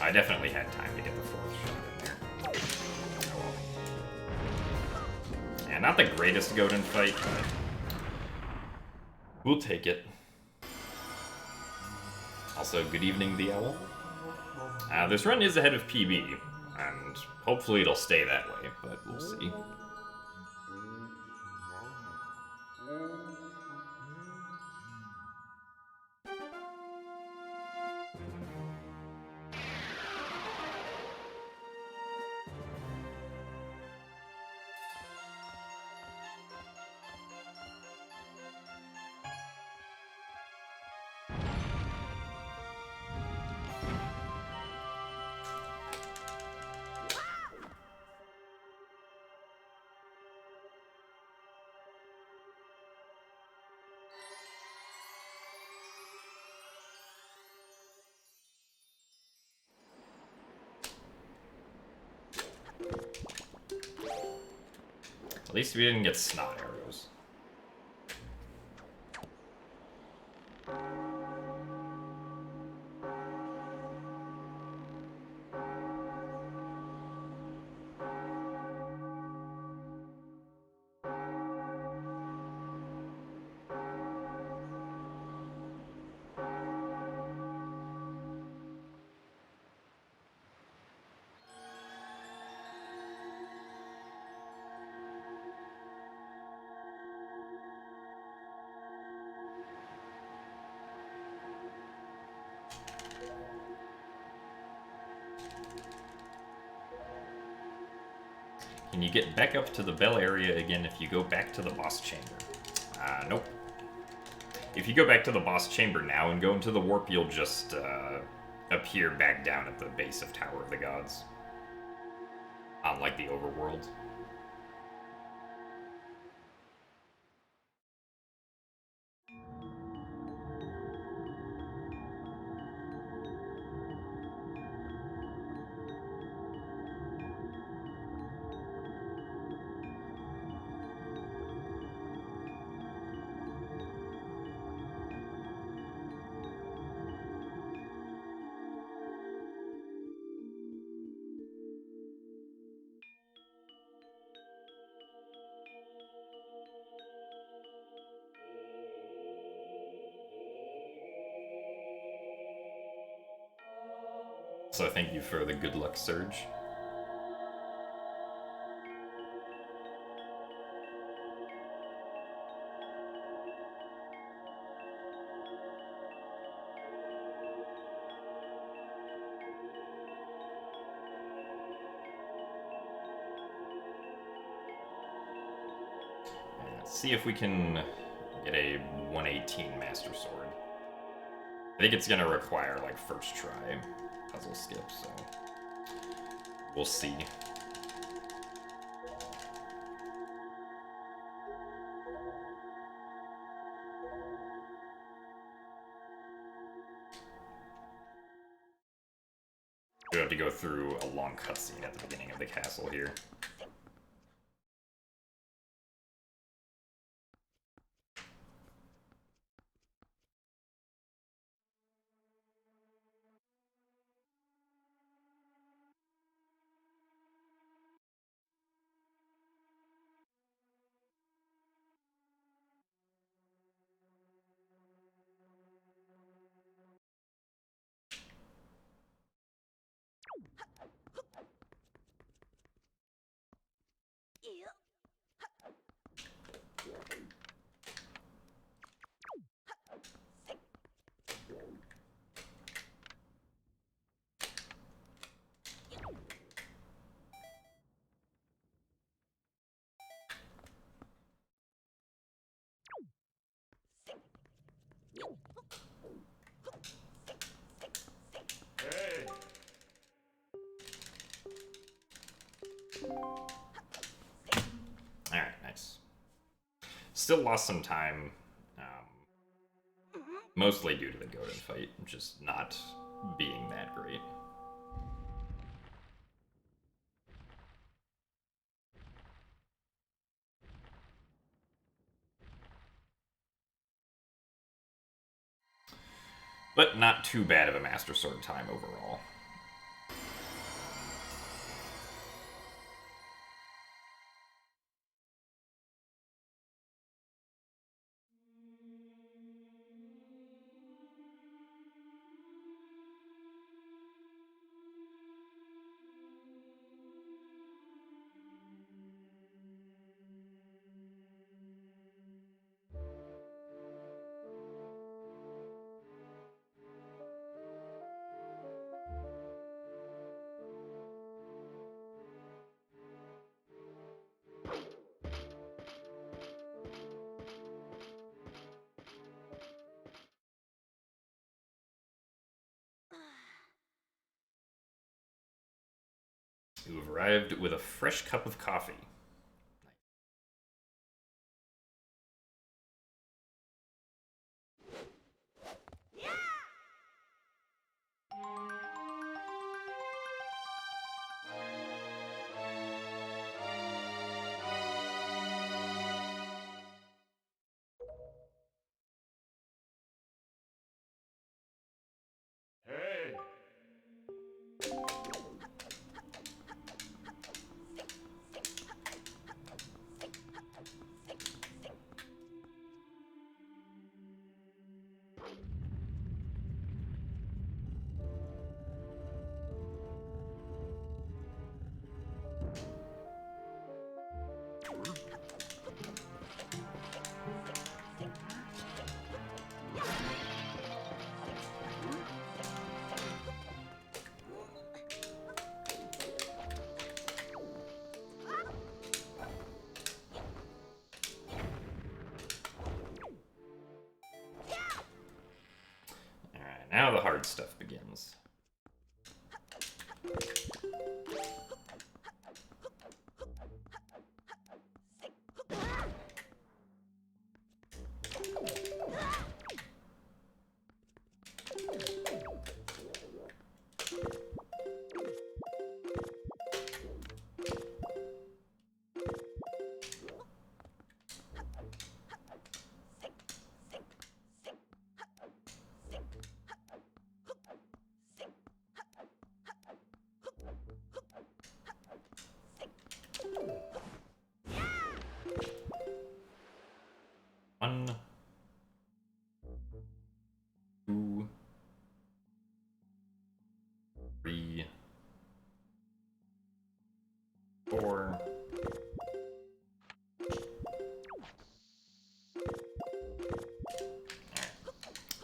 I definitely had time to get the fourth shot in there. Oh well. Yeah, not the greatest Godin fight, but we'll take it. Also, good evening, the Owl. This run is ahead of PB, and hopefully it'll stay that way, but we'll see. At least we didn't get snot arrows. Can you get back up to the bell area again if you go back to the boss chamber? Nope. If you go back to the boss chamber now and go into the warp, you'll just appear back down at the base of Tower of the Gods. Unlike the overworld. So thank you for the good luck surge. Let's see if we can get a 118 Master Sword. I think it's gonna require like first try puzzle skip, so we'll see. We have to go through a long cutscene at the beginning of the castle here. Alright, nice. Still lost some time, mostly due to the Godin fight, just not being that great. But not too bad of a Master Sword time overall. You have arrived with a fresh cup of coffee. Now the hard stuff begins.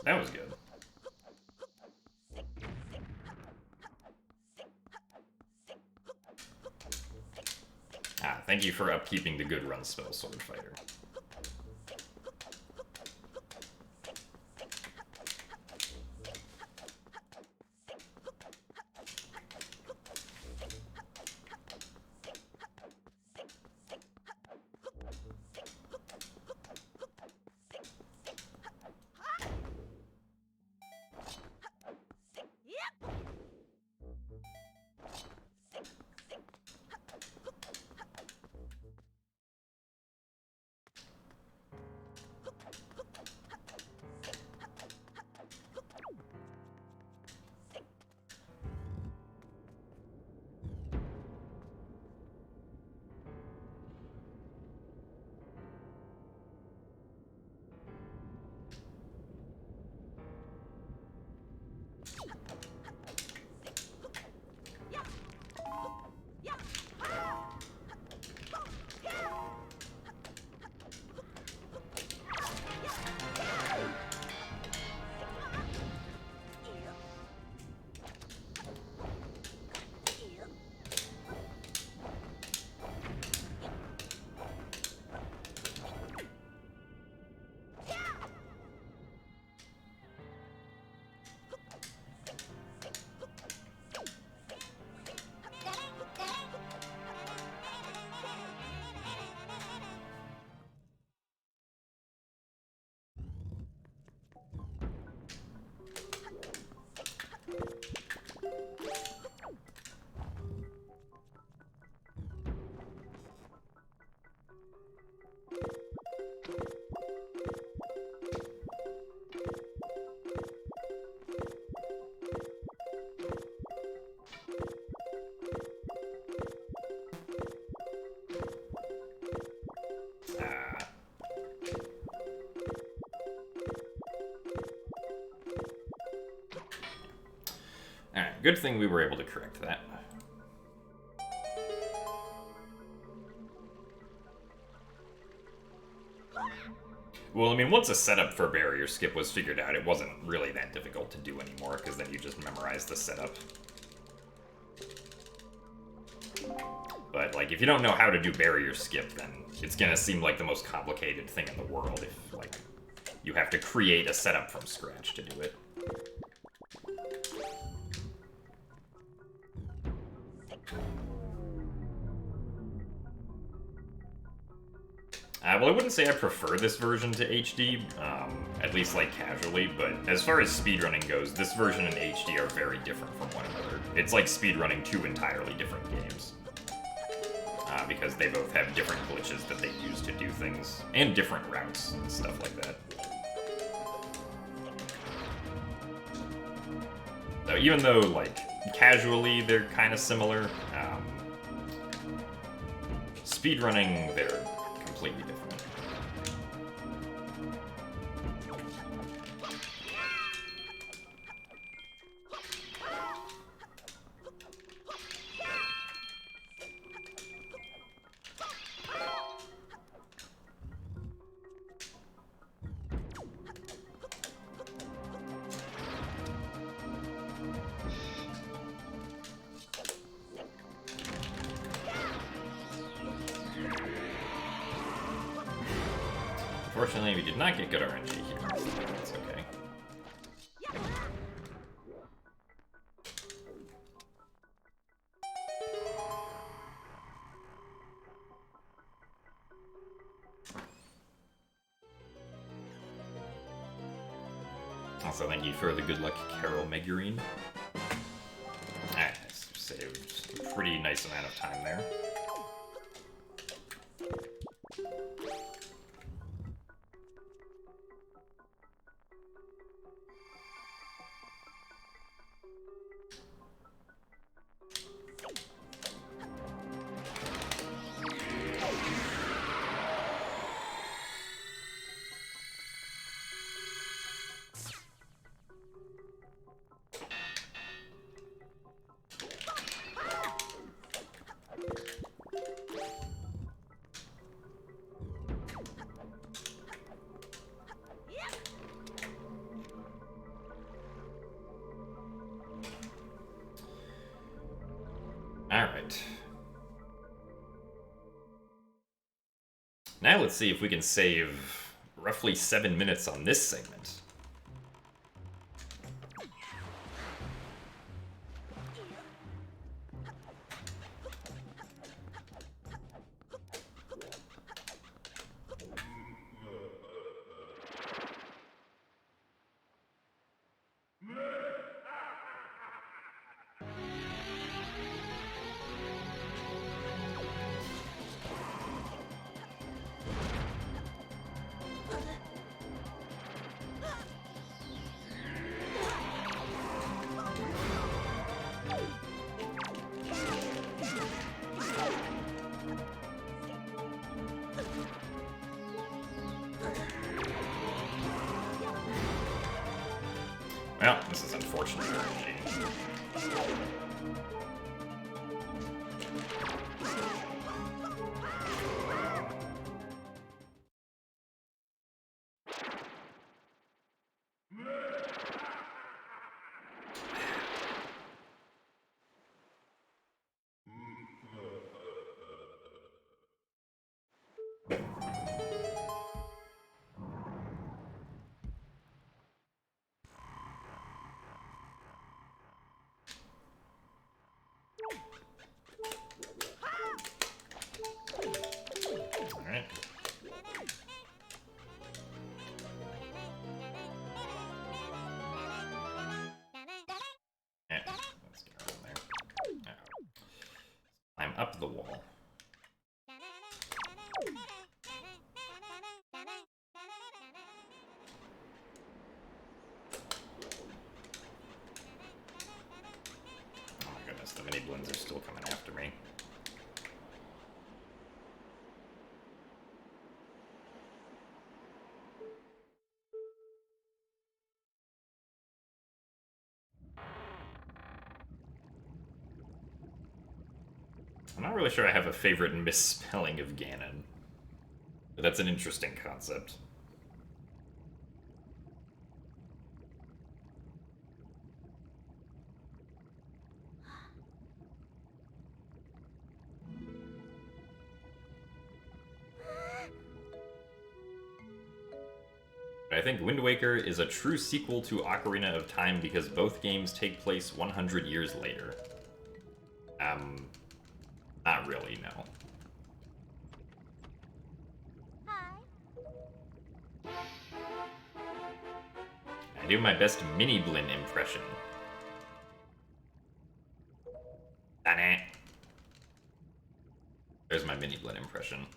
That was good. Ah, thank you for upkeeping the good run spell, Sword Fighter. Alright, good thing we were able to correct that. Well, I mean, once a setup for barrier skip was figured out, it wasn't really that difficult to do anymore, because then you just memorize the setup. But, like, if you don't know how to do barrier skip, then it's gonna seem like the most complicated thing in the world if, like, you have to create a setup from scratch to do it. Well, I wouldn't say I prefer this version to HD, at least like casually, but as far as speedrunning goes, this version and HD are very different from one another. It's like speedrunning two entirely different games. Because they both have different glitches that they use to do things, and different routes and stuff like that. So even though, like, casually they're kind of similar, speedrunning, they're completely different. Unfortunately, we did not get good RNG here. That's okay. Also, thank you for the good luck, Carol Megurine. Alright, saved a pretty nice amount of time there. Now let's see if we can save roughly 7 minutes on this segment. Well, this is unfortunate RNG. Alright. Yeah, let's get around there. Climb up the wall. Oh my goodness, the mini blends are still coming after me. I'm not really sure I have a favorite misspelling of Ganon, but that's an interesting concept. I think Wind Waker is a true sequel to Ocarina of Time because both games take place 100 years later. Not really, no. I do my best mini Blin impression. Dang. There's my mini Blin impression.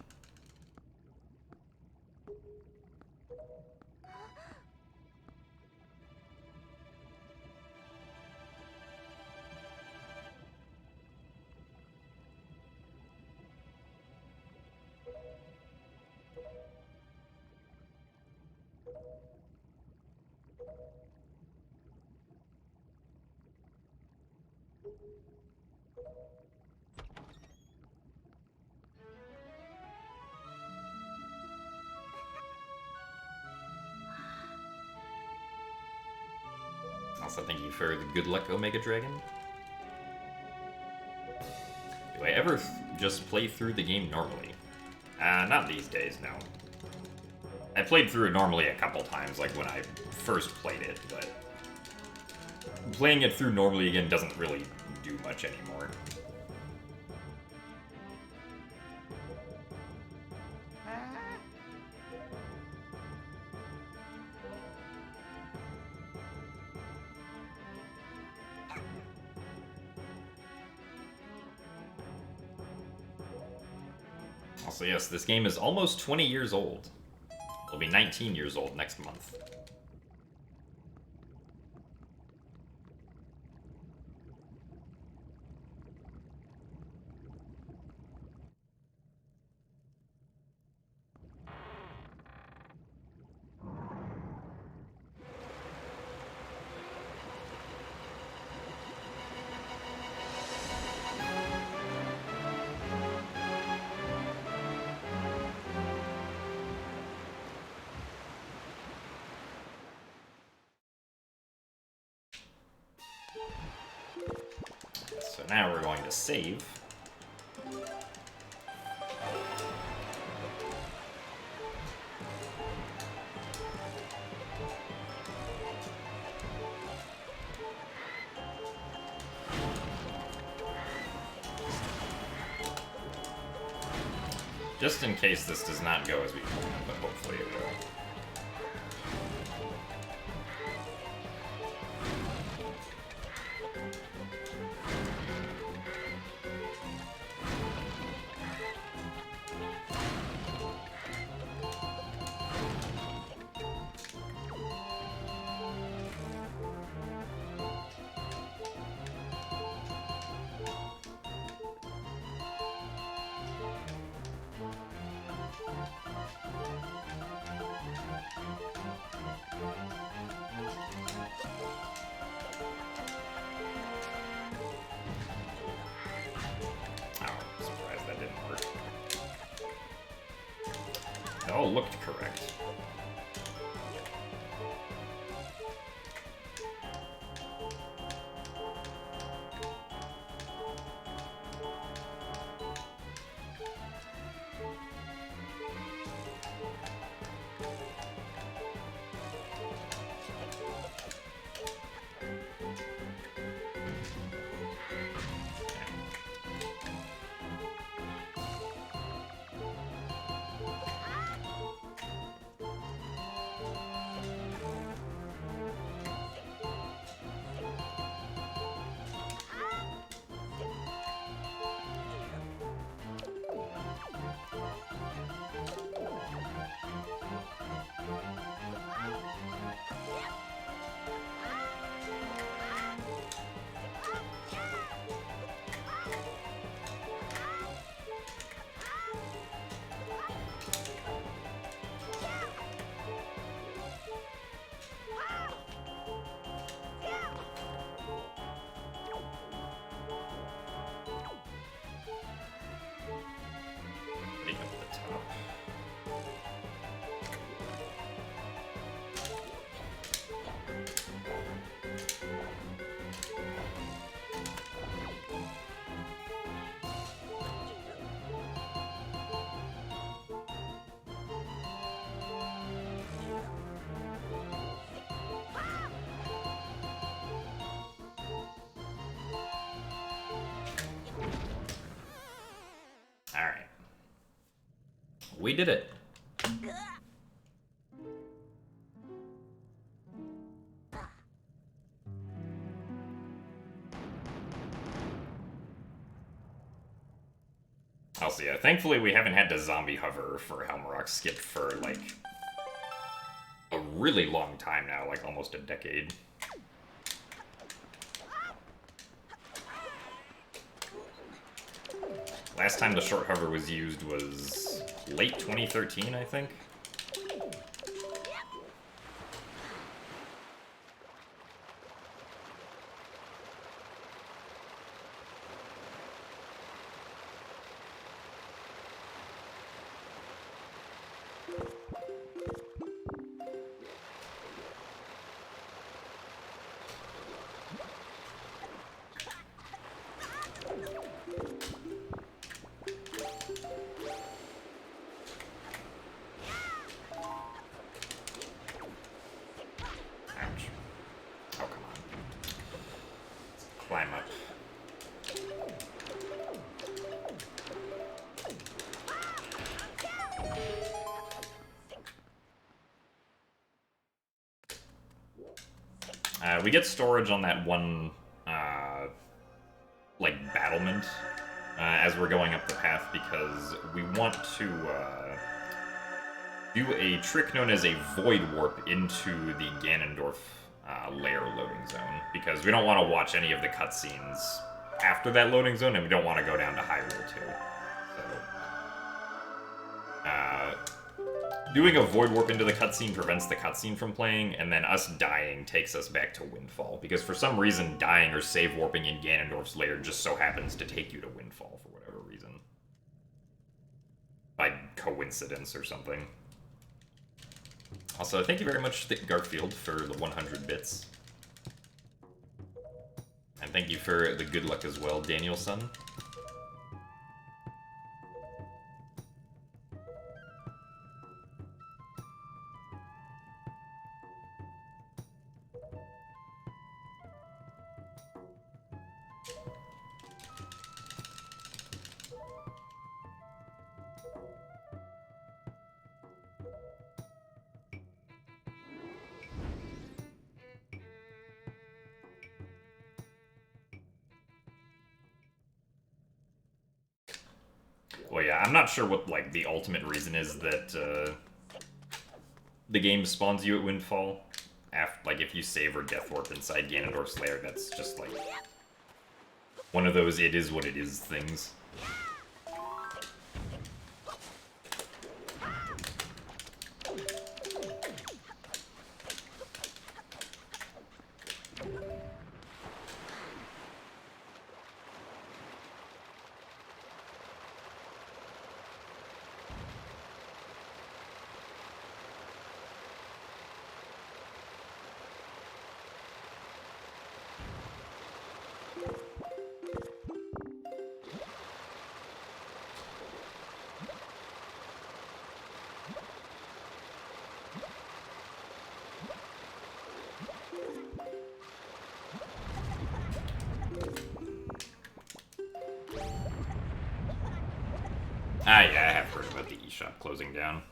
Also, thank you for the good luck, Omega Dragon. Do I ever just play through the game normally? Not these days, no. I played through it normally a couple times, like when I first played it, but playing it through normally again doesn't really do much anymore. Also, yes, this game is almost 20 years old. It'll be 19 years old next month. So now we're going to save. Just in case this does not go as we planned, but hopefully it will. Oh, looked correct. Putting up the top. All right. We did it. Also, yeah, thankfully we haven't had to zombie hover for Helmarock skip for, like, a really long time now, like almost a decade. Last time the short hover was used was late 2013, I think. Climb up. We get storage on that one, like, battlement as we're going up the path because we want to do a trick known as a void warp into the Ganondorf layer loading zone because we don't want to watch any of the cutscenes after that loading zone, and we don't want to go down to Hyrule too. So, doing a void warp into the cutscene prevents the cutscene from playing, and then us dying takes us back to Windfall because for some reason dying or save warping in Ganondorf's lair just so happens to take you to Windfall for whatever reason, by coincidence or something. Also, thank you very much, Garfield, for the 100 bits. And thank you for the good luck as well, Danielson. I'm not sure what, like, the ultimate reason is that, the game spawns you at Windfall. Like, if you save or Death Warp inside Ganondorf's Lair, that's just, like, one of those it is what it is things. Ah, yeah, I have heard about the eShop closing down.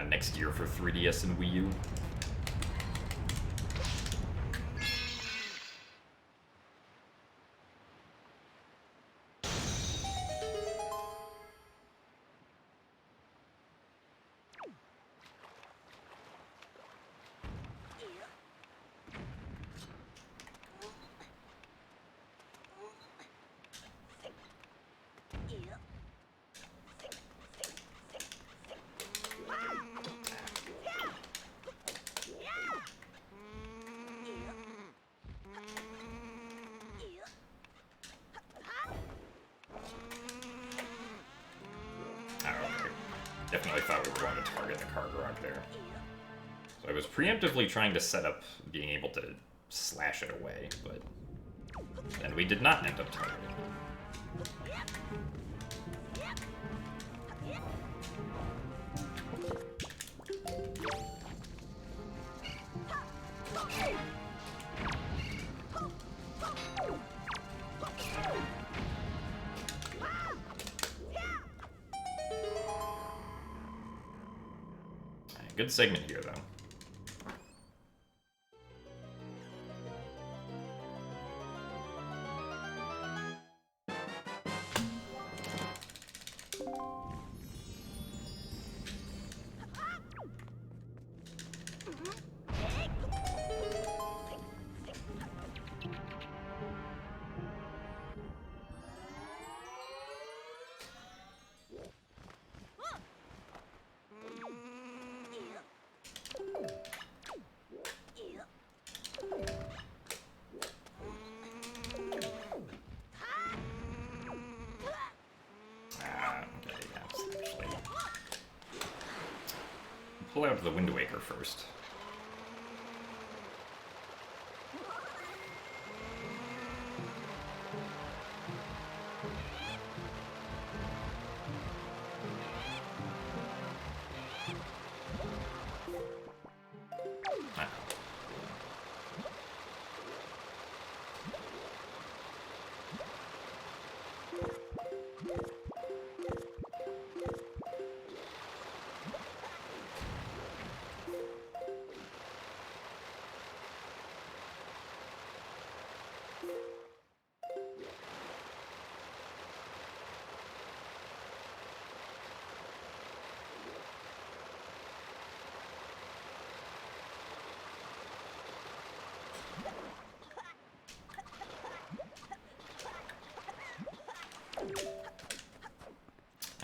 Next year for 3DS and Wii U. Definitely thought we were going to target the car garage there. So I was preemptively trying to set up being able to slash it away, but then we did not end up targeting it. Good segment here, though. Pull out the Wind Waker first.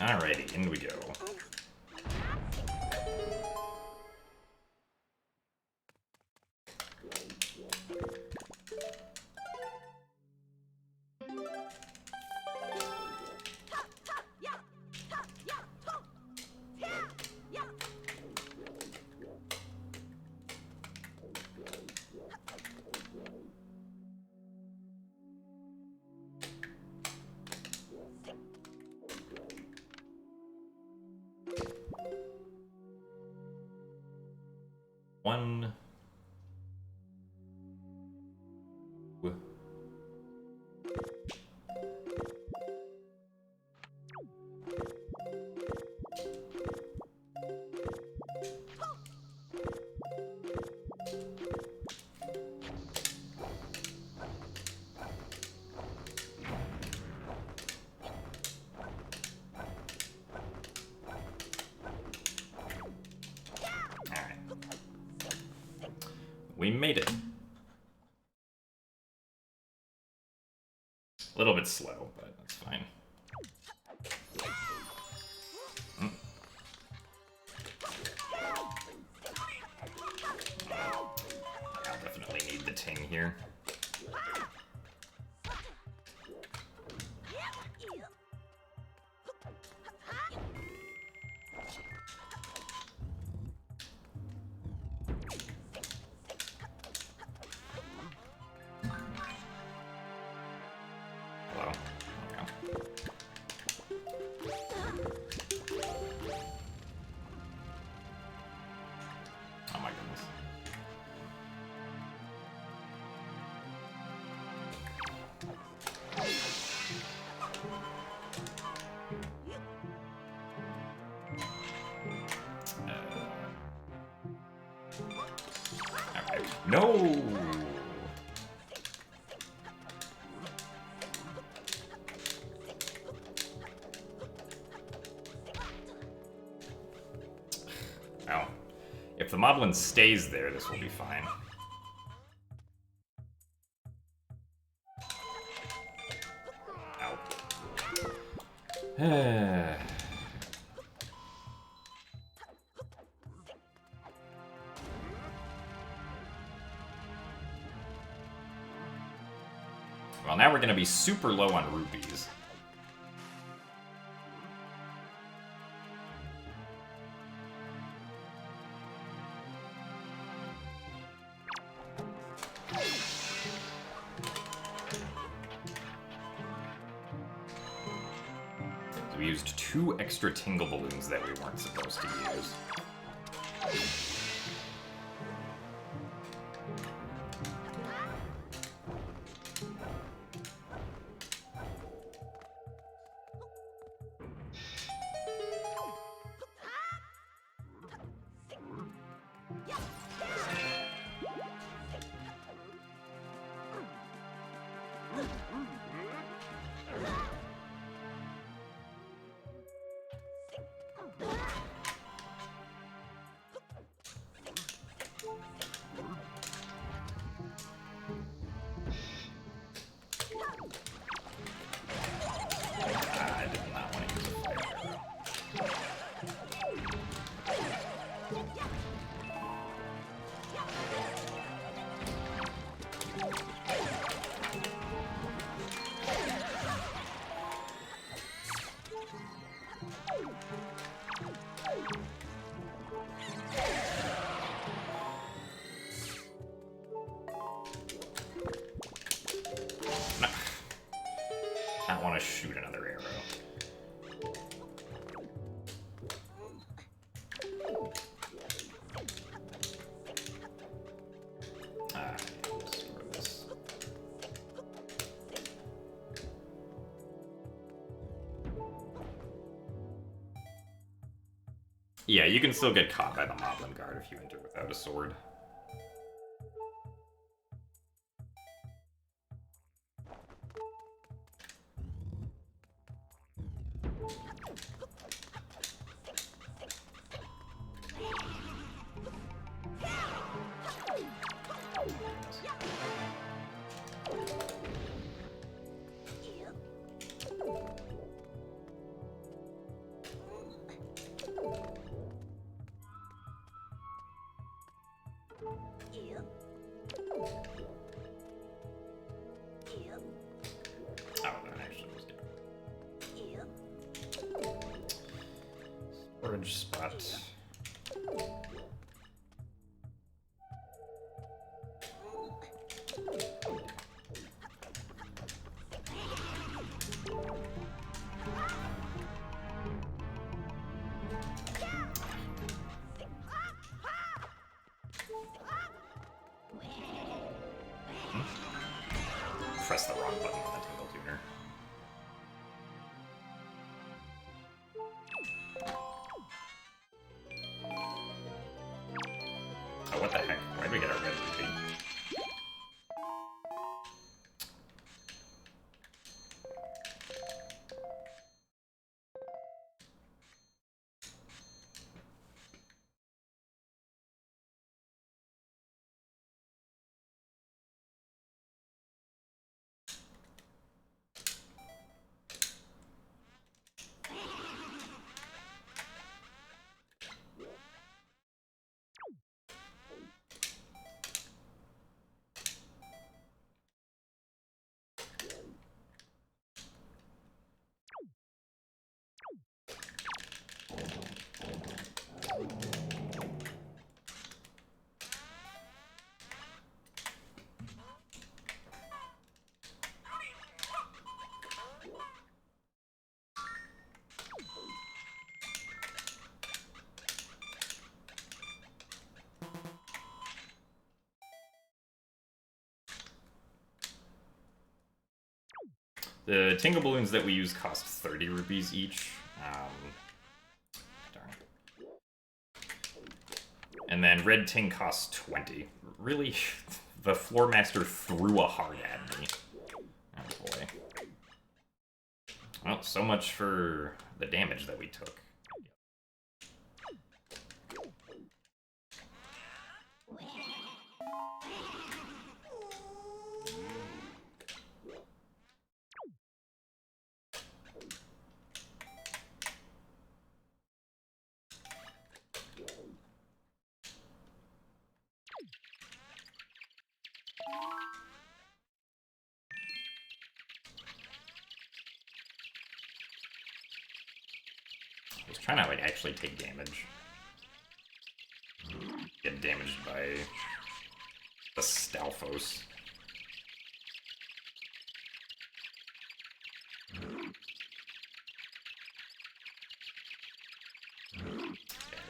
Alrighty, in we go. One. We made it. A little bit slow, but that's fine. I'll definitely need the ting here. Hello. There we go. Oh my goodness. Okay. No! Oh. If the moblin stays there, this will be fine. Ow. Well, now we're gonna be super low on rupees. We used 2 extra tingle balloons that we weren't supposed to use. I did not want to use a fire arrow. No. I want to shoot another arrow. Screw this. Yeah, you can still get caught by the Moblin Guard if you enter without a sword. Oh, that actually was good. Storage spot. Press the wrong button on the tingle tuner. Oh, what the heck? Why'd we get our red rupee? The Tingle Balloons that we use cost 30 rupees each. Darn. And then Red Ting costs 20. Really? The Floor Master threw a heart at me. Oh boy. Well, so much for the damage that we took. I was trying to, like, actually take damage. Get damaged by the Stalfos. Yeah,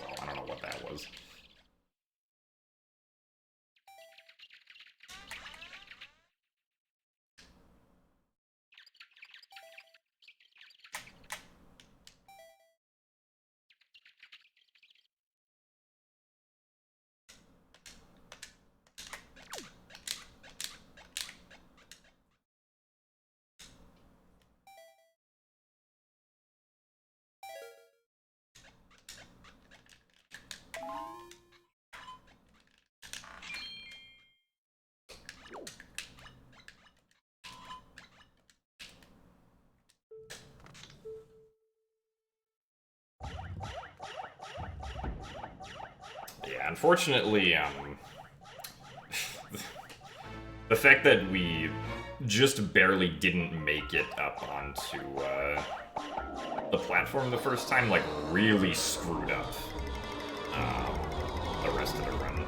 well, I don't know what that was. Yeah, unfortunately, the fact that we just barely didn't make it up onto, the platform the first time, like, really screwed up, the rest of the run.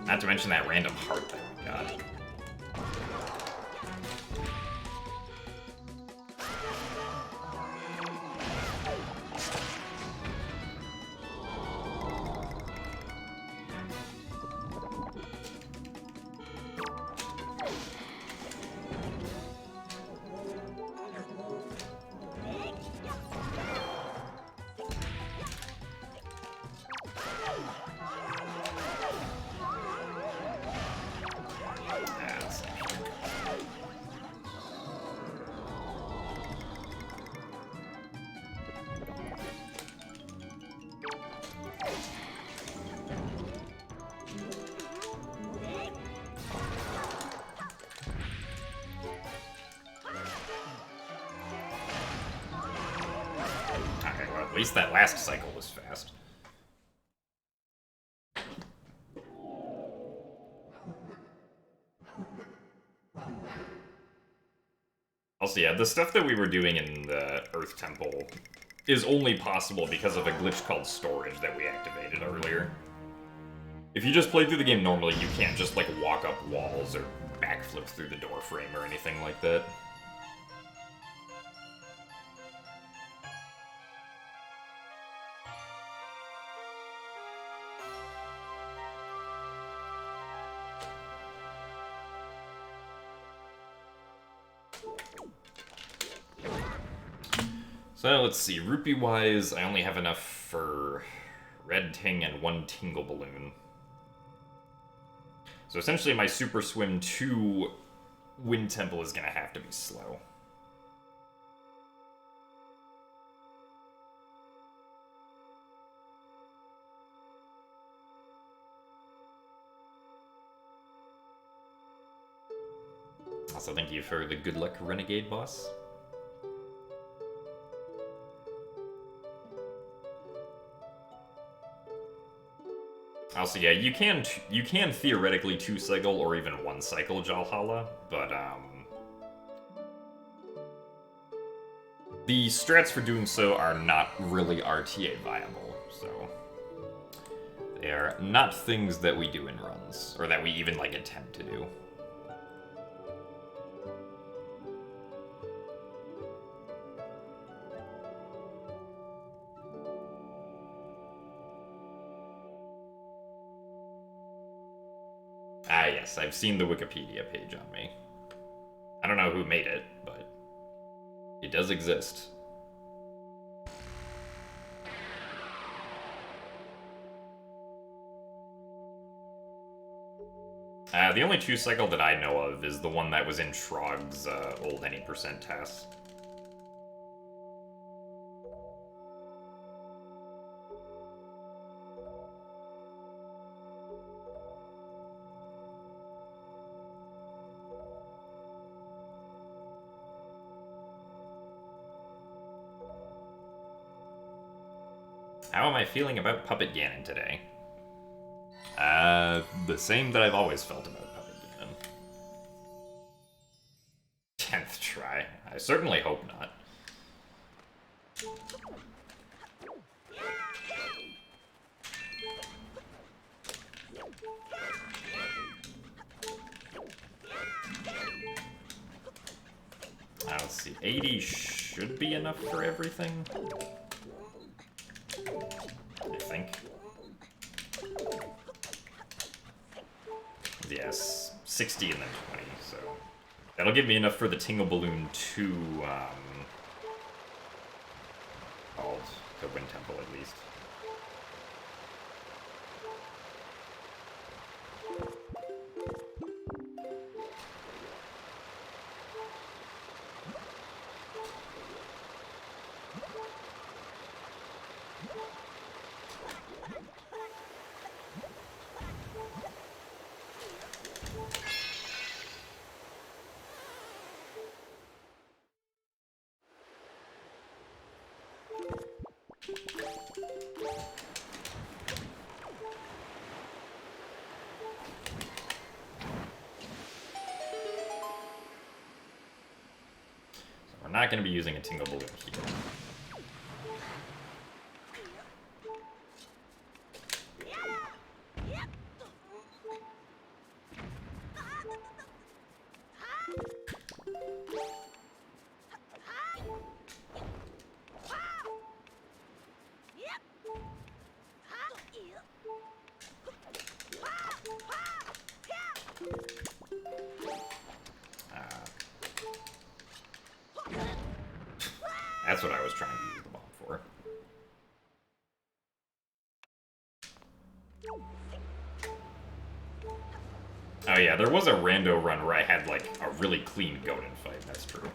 Not to mention that random heart that we got. At least that last cycle was fast. Also, yeah, the stuff that we were doing in the Earth Temple is only possible because of a glitch called storage that we activated earlier. If you just play through the game normally, you can't just, like, walk up walls or backflip through the door frame or anything like that. So, let's see. Rupee-wise, I only have enough for Red Ting and 1 Tingle Balloon. So essentially my Super Swim 2 Wind Temple is going to have to be slow. Also, thank you for the good luck Renegade boss. Also, yeah, you can theoretically 2-cycle or even 1-cycle Jalhala, but the strats for doing so are not really RTA viable, so they are not things that we do in runs, or that we even, like, attempt to do. Ah, yes, I've seen the Wikipedia page on me. I don't know who made it, but it does exist. The only 2 cycle that I know of is the one that was in Trog's old any percent test. How am I feeling about Puppet Ganon today? The same that I've always felt about Puppet Ganon. 10th try. I certainly hope not. Let's see. 80 should be enough for everything. I think. Yes, 60 and then 20, so that'll give me enough for the Tingle Balloon 2, called the Wind Temple at least. We're not going to be using a Tingle Balloon here. That's what I was trying to use the bomb for. Oh yeah, there was a rando run where I had, like, a really clean Goten fight, that's true.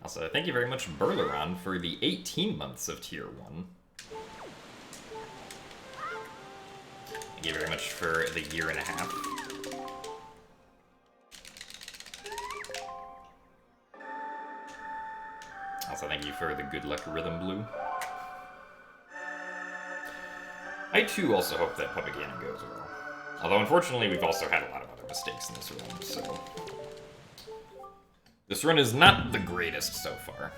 Also, thank you very much, Burleron, for the 18 months of Tier 1. Thank you very much for the year and a half. Also, thank you for the good luck, Rhythm Blue. I too also hope that Puppet Ganon goes well. Although, unfortunately, we've also had a lot of other mistakes in this run, so... This run is not the greatest so far.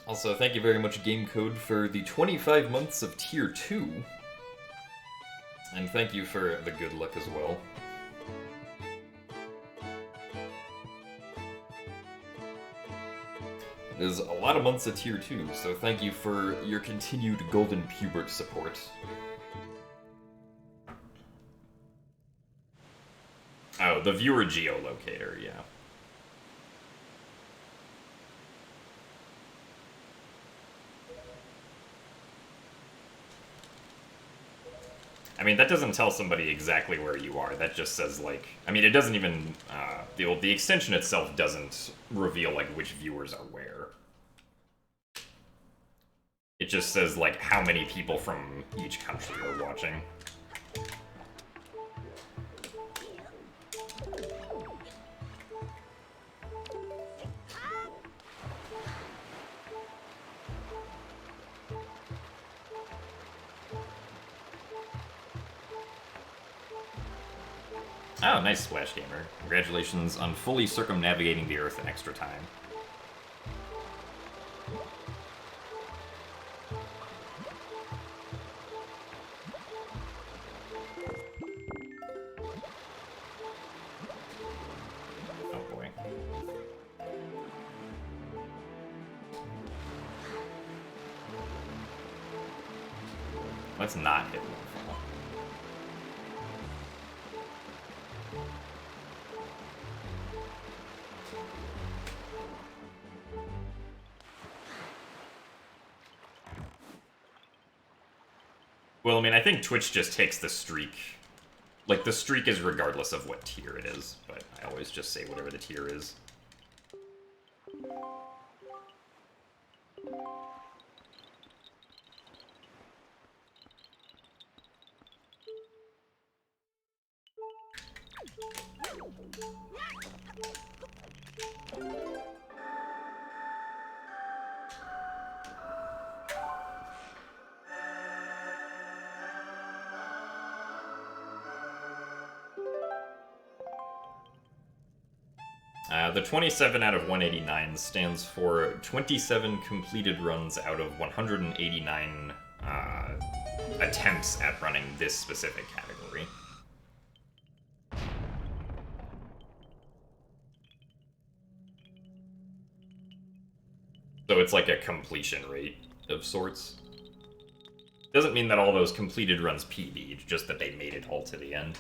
Also, thank you very much, Gamecode, for the 25 months of Tier 2. And thank you for the good luck as well. There's a lot of months at tier 2, so thank you for your continued Golden Pubert support. Oh, the viewer geolocator, yeah. I mean, that doesn't tell somebody exactly where you are. That just says, like... I mean, it doesn't even... the extension itself doesn't reveal, like, which viewers are where. It just says, like, how many people from each country are watching. Oh, nice, Splash Gamer. Congratulations on fully circumnavigating the Earth in extra time. Oh boy. Let's not hit one. Well, I mean, I think Twitch just takes the streak. Like, the streak is regardless of what tier it is, but I always just say whatever the tier is. The 27 out of 189 stands for 27 completed runs out of 189 attempts at running this specific category. So it's like a completion rate of sorts. Doesn't mean that all those completed runs PB'd, just that they made it all to the end.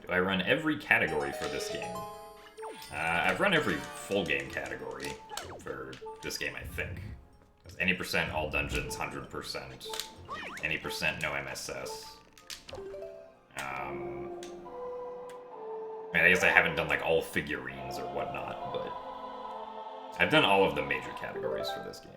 Do I run every category for this game? I've run every full game category for this game, I think. Any percent all dungeons, 100%. Any percent no MSS. I mean, I guess I haven't done like all figurines or whatnot, but I've done all of the major categories for this game.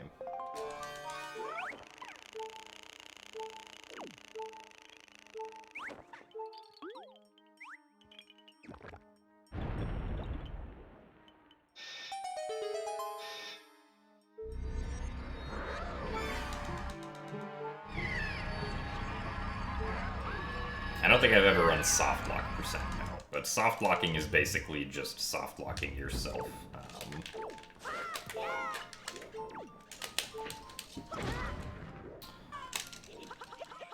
I don't think I've ever run soft lock percent now, but soft locking is basically just soft locking yourself.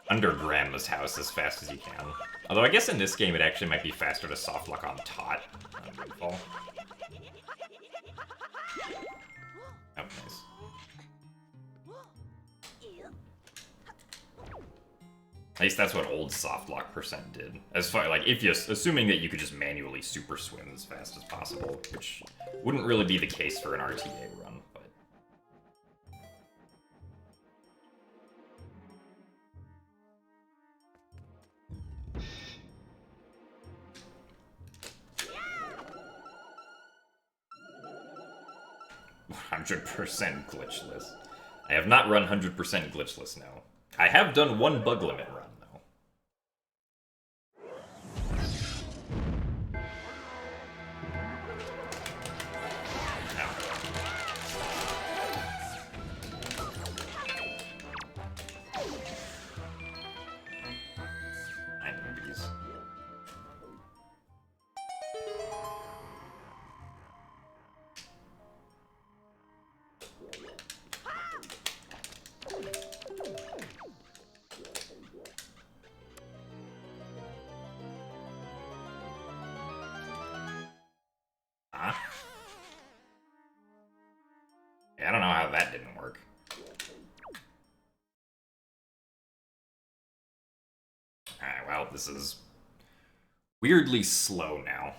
Under Grandma's house as fast as you can. Although I guess in this game it actually might be faster to soft lock on Tot on Windfall. Oh, nice. At least that's what old softlock percent did. As far like if you assuming that you could just manually super swim as fast as possible, which wouldn't really be the case for an RTA run, but 100% glitchless. I have not run 100% glitchless, no. I have done one bug limit run, though. I know these. I don't know how that didn't work. Alright, well, this is weirdly slow now.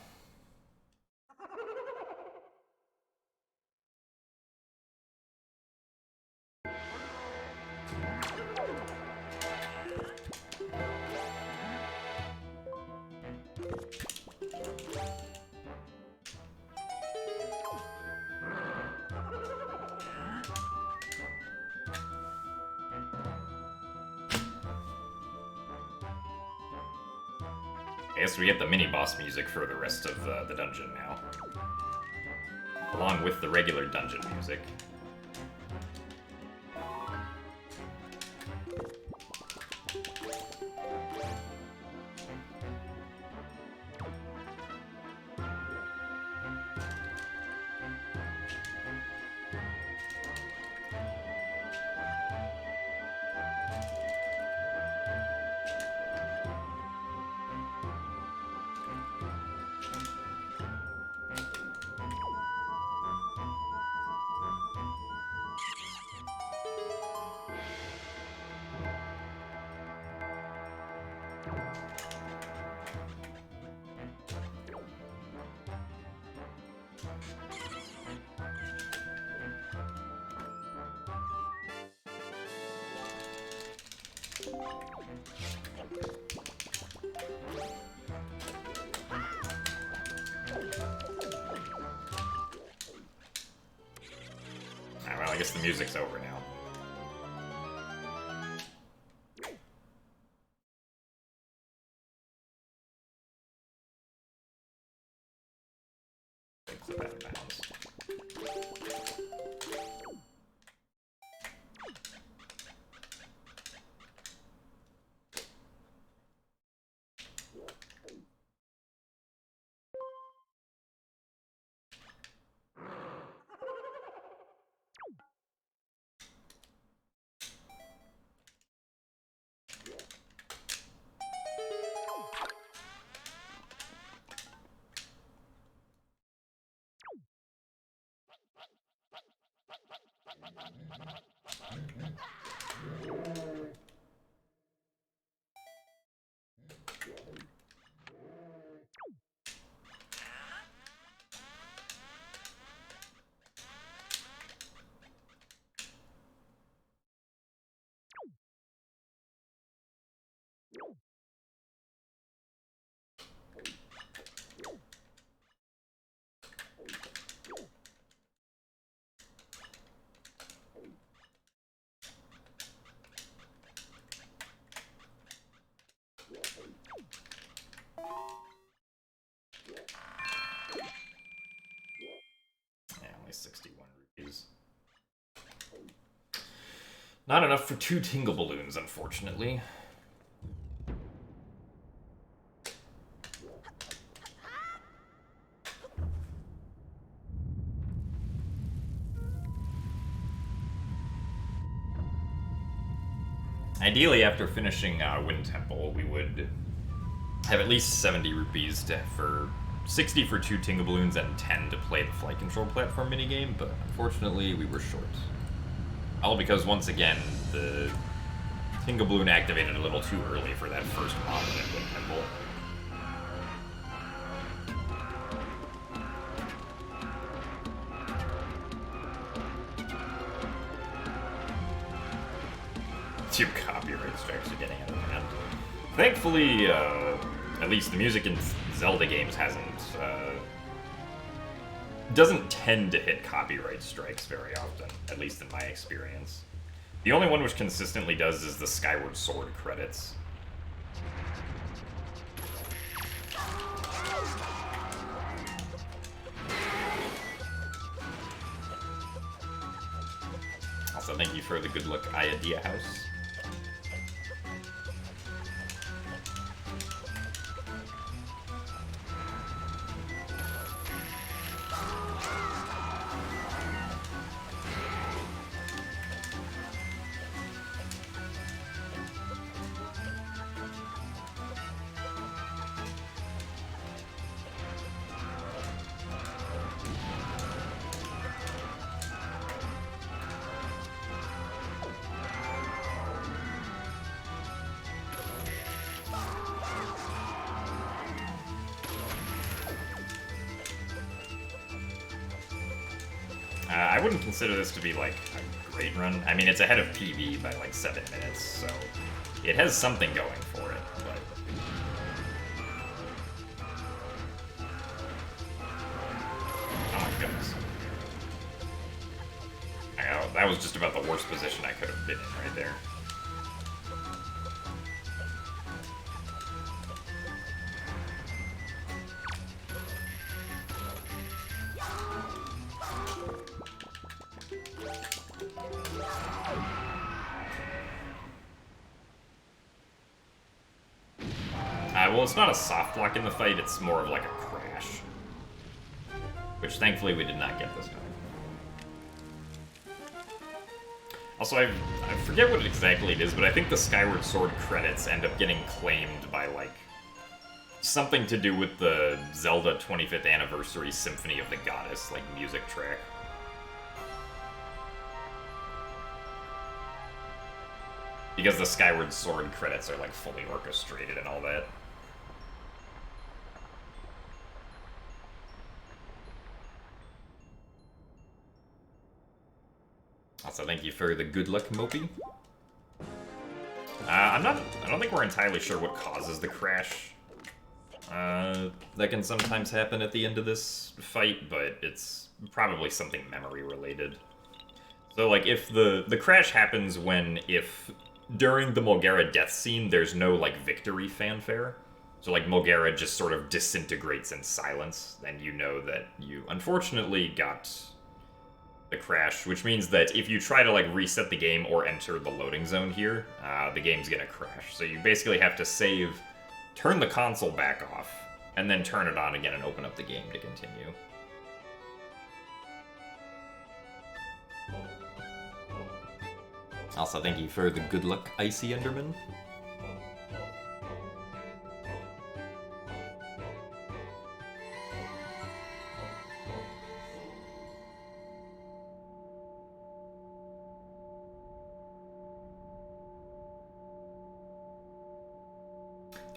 I guess we get the mini-boss music for the rest of the dungeon now. Along with the regular dungeon music. Well, I guess the music's over now. Clip out of bounds. Yeah, only 61 rupees. Not enough for 2 tingle balloons, unfortunately. Ideally, after finishing Wind Temple, we would have at least 70 rupees for 60 for 2 Tingle Balloons and 10 to play the flight control platform minigame, but unfortunately we were short. All because, once again, the Tingle Balloon activated a little too early for that first mod at Wind Temple. Two copyright strikes are getting out of hand. Thankfully, at least the music in Zelda games doesn't tend to hit copyright strikes very often, at least in my experience. The only one which consistently does is the Skyward Sword credits. Also, thank you for the good luck Idea House. I wouldn't consider this to be, like, a great run. I mean, it's ahead of PB by, like, 7 minutes, so it has something going for it, but... Oh my goodness. That was just about the worst position I could have been in right there. Well, it's not a soft lock in the fight, it's more of like a crash. Which, thankfully, we did not get this time. Also, I forget what exactly it is, but I think the Skyward Sword credits end up getting claimed by, like, something to do with the Zelda 25th Anniversary Symphony of the Goddess, like, music track. Because the Skyward Sword credits are, like, fully orchestrated and all that. Also, thank you for the good luck, Mopey. I don't think we're entirely sure what causes the crash. That can sometimes happen at the end of this fight, but it's probably something memory related. So, like, if the crash happens if during the Mulgara death scene, there's no, like, victory fanfare. So, like, Mulgara just sort of disintegrates in silence, then you know that you unfortunately got the crash, which means that if you try to, like, reset the game or enter the loading zone here, the game's gonna crash. So you basically have to save, turn the console back off, and then turn it on again and open up the game to continue. Also, thank you for the good luck, Icy Enderman.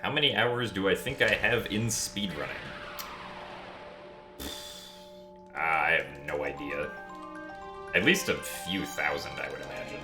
How many hours do I think I have in speedrunning? I have no idea. At least a few thousand, I would imagine.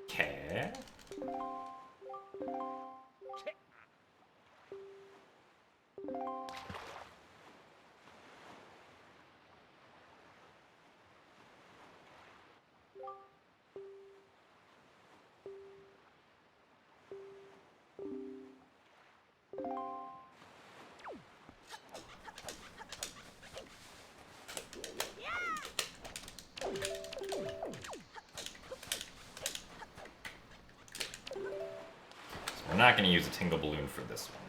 Okay. not going to use a Tingle Balloon for this one.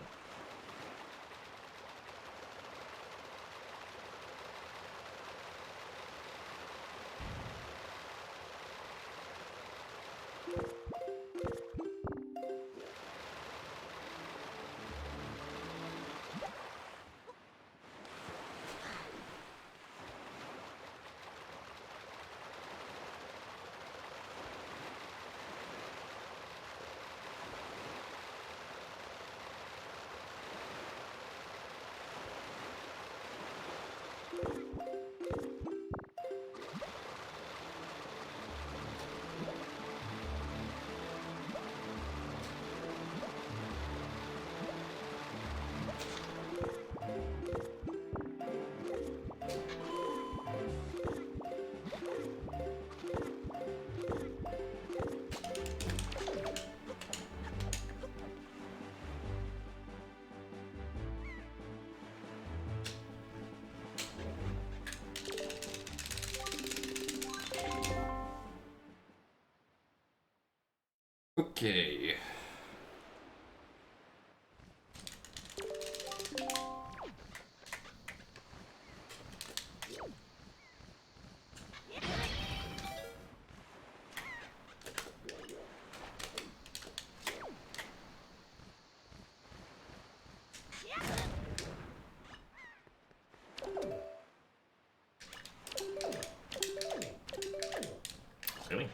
Okay. Really?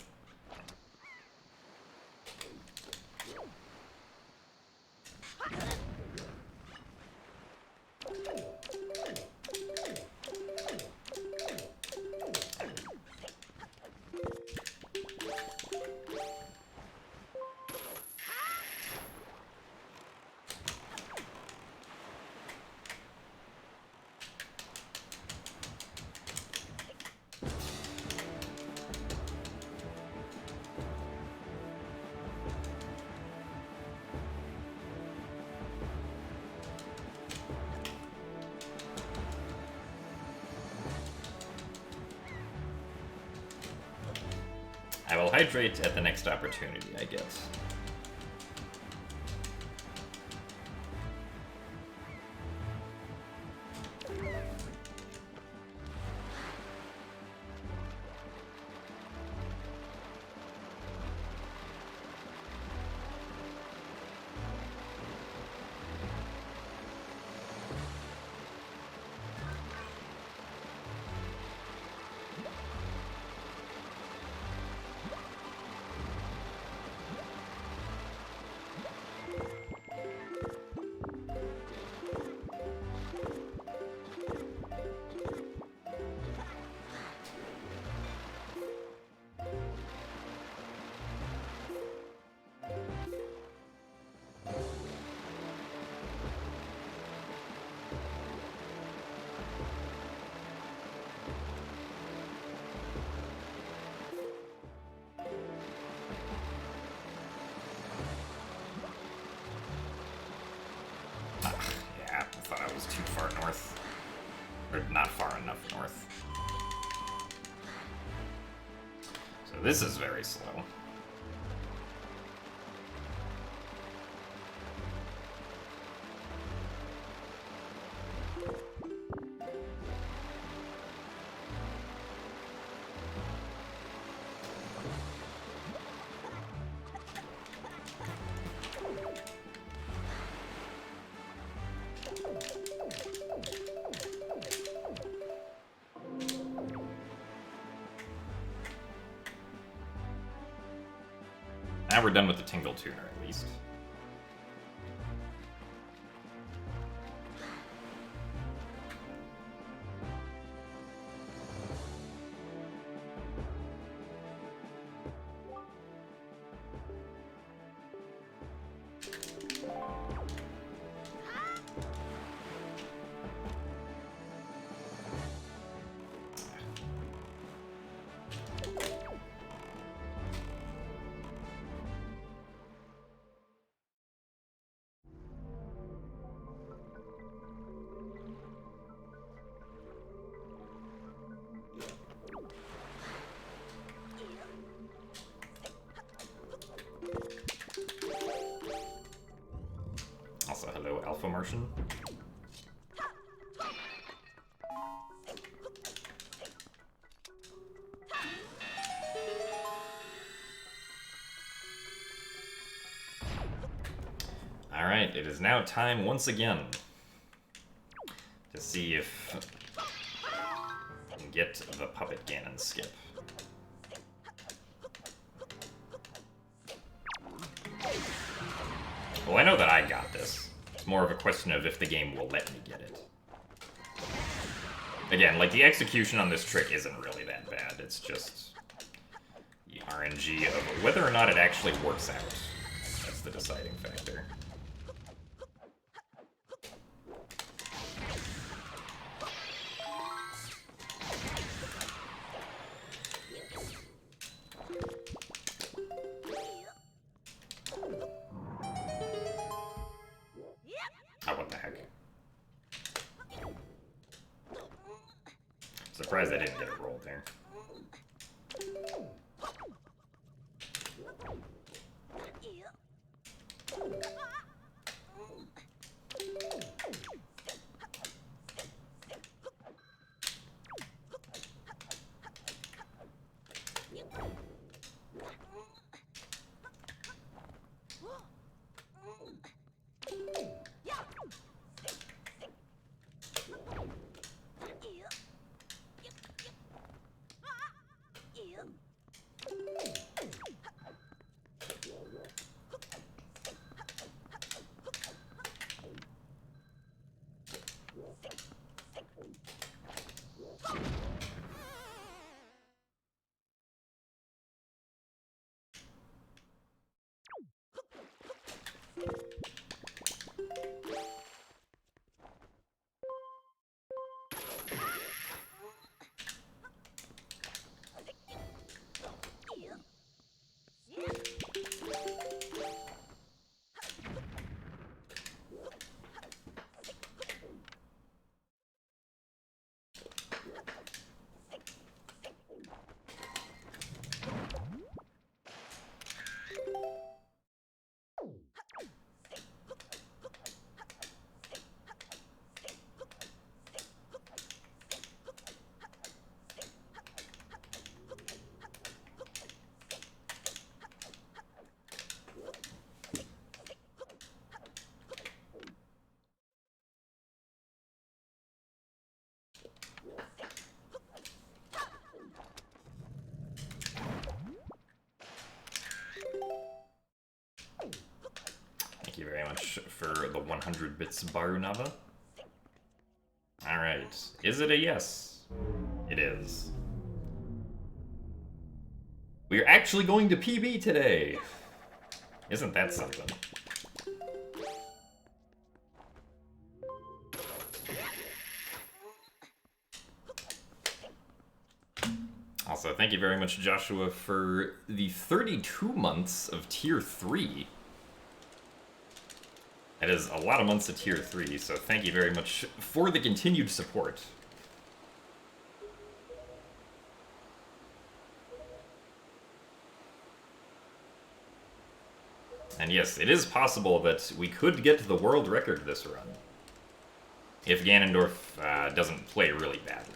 I will hydrate at the next opportunity, I guess. Yeah, I thought I was too far north. Or not far enough north. So this is very slow. Now we're done with the Tingle Tuner, at least. Alright, it is now time once again to see if I can get the Puppet Ganon skip. Well, I know that I got this. It's more of a question of if the game will let me get it. Again, like, the execution on this trick isn't really that bad. It's just the RNG of whether or not it actually works out. That's the deciding factor. Oh, what the heck. Surprised I didn't get a roll there. Thank you very much for the 100 bits, Barunava. Alright, is it a yes? It is. We're actually going to PB today! Isn't that something? Also, thank you very much, Joshua, for the 32 months of Tier 3. That is a lot of months of Tier 3, so thank you very much for the continued support. And yes, it is possible that we could get the world record this run, if Ganondorf doesn't play really badly.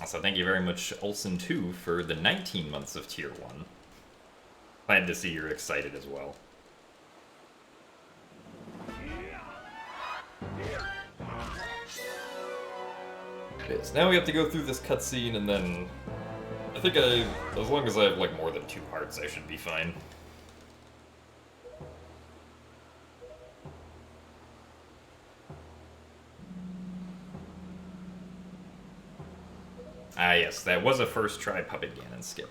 Also, thank you very much, Olsen2, for the 19 months of Tier 1. Glad to see you're excited as well. Okay, so now we have to go through this cutscene, and then I think as long as I have like more than 2 hearts, I should be fine. Ah yes, that was a first try Puppet Ganon skip.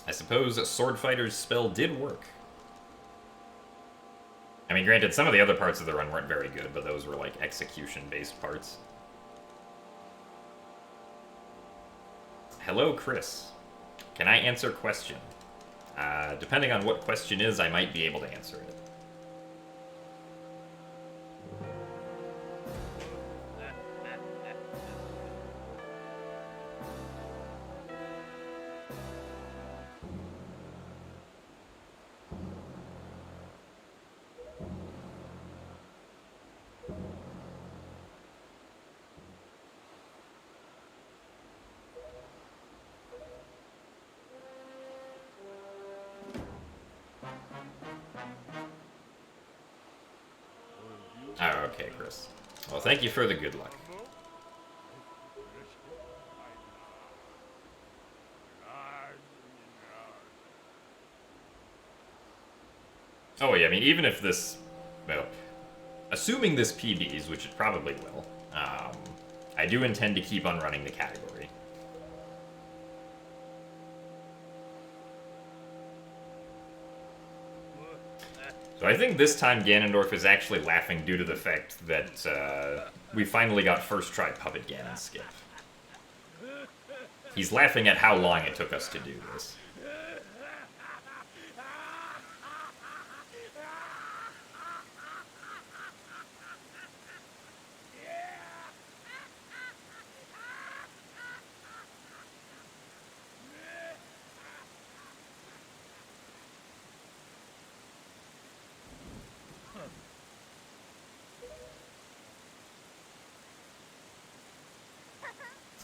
I suppose Sword Fighter's spell did work. I mean, granted, some of the other parts of the run weren't very good, but those were like execution-based parts. Hello, Chris. Can I answer question? Depending on what question is, I might be able to answer it. Oh, okay, Chris. Well, thank you for the good luck. Oh, yeah, I mean, even if this... Well, assuming this PBs, which it probably will, I do intend to keep on running the category. So I think this time Ganondorf is actually laughing due to the fact that we finally got first try Puppet Ganon skip. He's laughing at how long it took us to do this.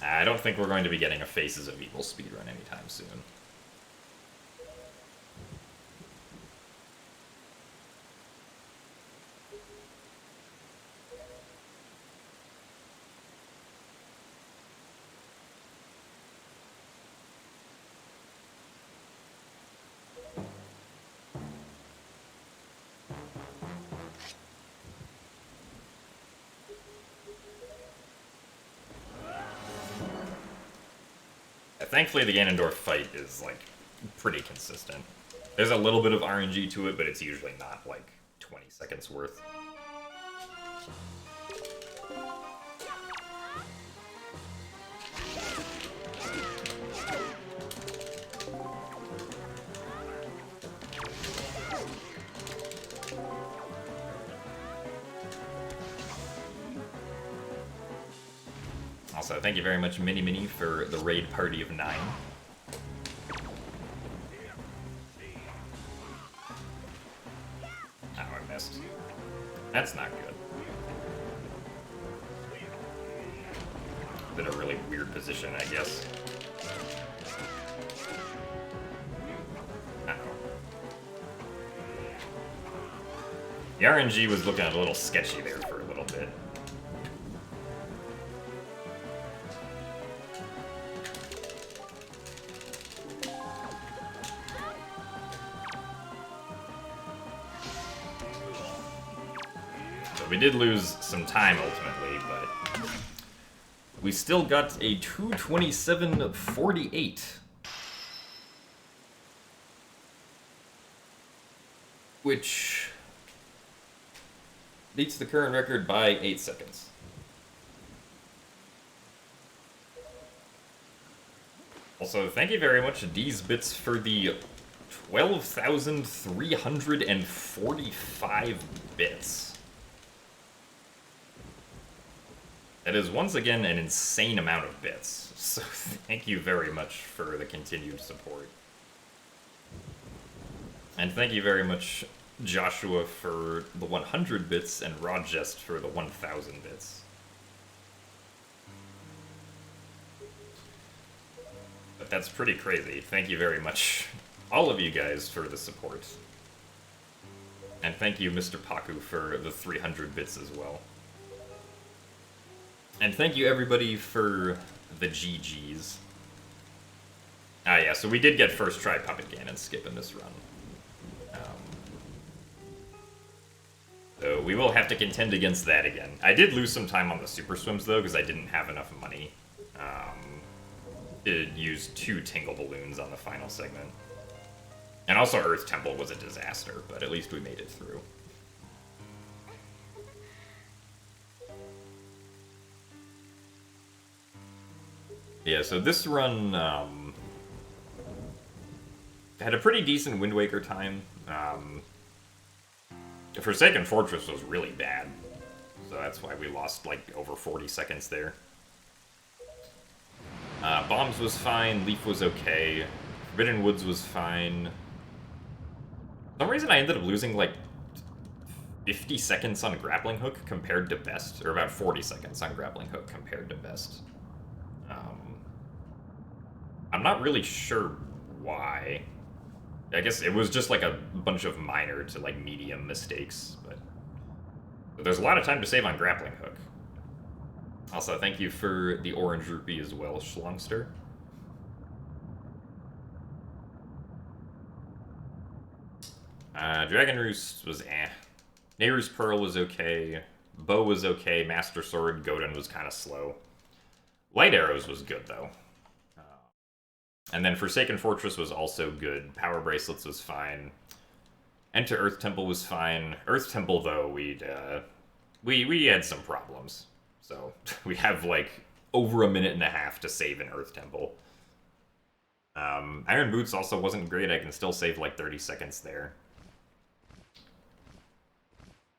I don't think we're going to be getting a Faces of Evil speedrun anytime soon. Thankfully, the Ganondorf fight is, like, pretty consistent. There's a little bit of RNG to it, but it's usually not, like, 20 seconds worth. Also, thank you very much, Minimini, for the raid party of 9. Oh, I missed. That's not good. In a really weird position, I guess. Uh-oh. The RNG was looking a little sketchy there for a little bit. We did lose some time ultimately, but we still got a 2:27:48, which beats the current record by 8 seconds. Also, thank you very much, D's Bits, for the 12,345 bits. That is, once again, an insane amount of bits, so thank you very much for the continued support. And thank you very much, Joshua, for the 100 bits, and Rodgest for the 1,000 bits. But that's pretty crazy. Thank you very much, all of you guys, for the support. And thank you, Mr. Paku, for the 300 bits as well. And thank you, everybody, for the GGs. Ah, yeah, so we did get first try Puppet Ganon skip in this run. So we will have to contend against that again. I did lose some time on the Super Swims, though, because I didn't have enough money to use 2 Tingle Balloons on the final segment. And also Earth Temple was a disaster, but at least we made it through. Yeah, so this run had a pretty decent Wind Waker time. Forsaken Fortress was really bad, so that's why we lost like over 40 seconds there. Bombs was fine, Leaf was okay, Forbidden Woods was fine. For some reason I ended up losing like 50 seconds on Grappling Hook compared to Best, or about 40 seconds on Grappling Hook compared to Best. I'm not really sure why. I guess it was just like a bunch of minor to like medium mistakes, but But there's a lot of time to save on grappling hook. Also, thank you for the orange rupee as well, Schlongster. Dragon Roost was eh. Nehru's Pearl was okay. Bow was okay. Master Sword, Godin was kind of slow. Light Arrows was good, though. And then Forsaken Fortress was also good. Power Bracelets was fine. Enter Earth Temple was fine. Earth Temple, though, we had some problems. So we have, like, over a minute and a half to save in Earth Temple. Iron Boots also wasn't great. I can still save, like, 30 seconds there.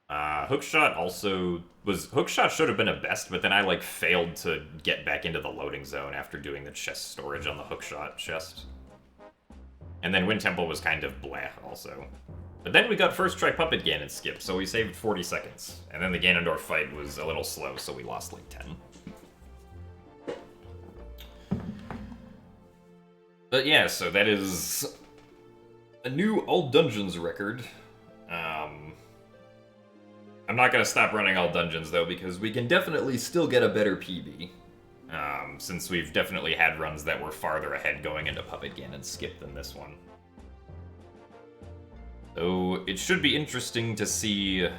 Hookshot also was... Hookshot should have been a best, but then I, like, failed to get back into the loading zone after doing the chest storage on the Hookshot chest. And then Wind Temple was kind of bleh, also. But then we got first try Puppet Ganon skip, so we saved 40 seconds. And then the Ganondorf fight was a little slow, so we lost, like, 10. But yeah, so that is a new all dungeons record. I'm not going to stop running all dungeons, though, because we can definitely still get a better PB. Since we've definitely had runs that were farther ahead going into Puppet Ganon skip than this one. So it should be interesting to see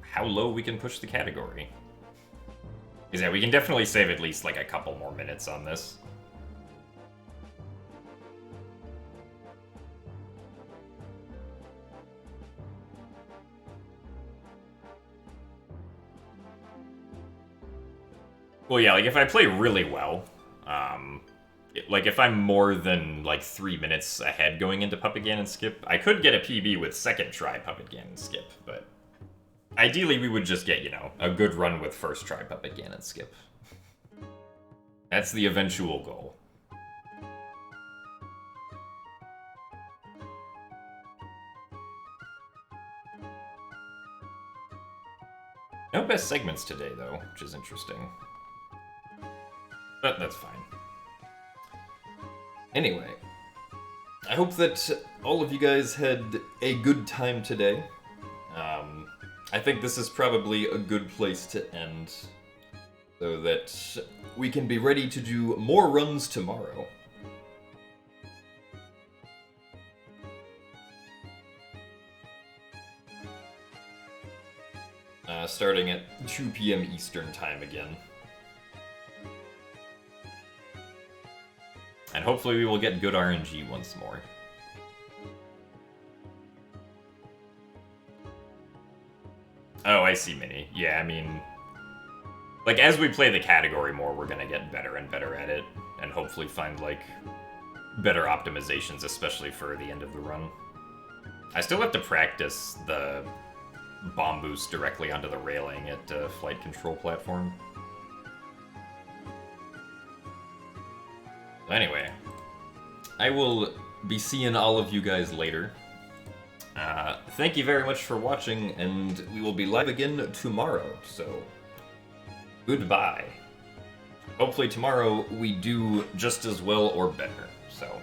how low we can push the category. Because yeah, we can definitely save at least like a couple more minutes on this. Well, yeah, like if I play really well, like if I'm more than like 3 minutes ahead going into Puppet Ganon skip, I could get a PB with second try Puppet Ganon skip, but ideally we would just get, you know, a good run with first try Puppet Ganon skip. That's the eventual goal. No best segments today, though, which is interesting. But that's fine. Anyway, I hope that all of you guys had a good time today. I think this is probably a good place to end, so that we can be ready to do more runs tomorrow. Starting at 2 p.m. Eastern Time again. And hopefully we will get good RNG once more. Oh, I see, Mini. Yeah, I mean... like, as we play the category more, we're gonna get better and better at it. And hopefully find, like, better optimizations, especially for the end of the run. I still have to practice the bomb boost directly onto the railing at flight control platform. Anyway, I will be seeing all of you guys later. Thank you very much for watching, and we will be live again tomorrow, so goodbye. Hopefully tomorrow we do just as well or better, so...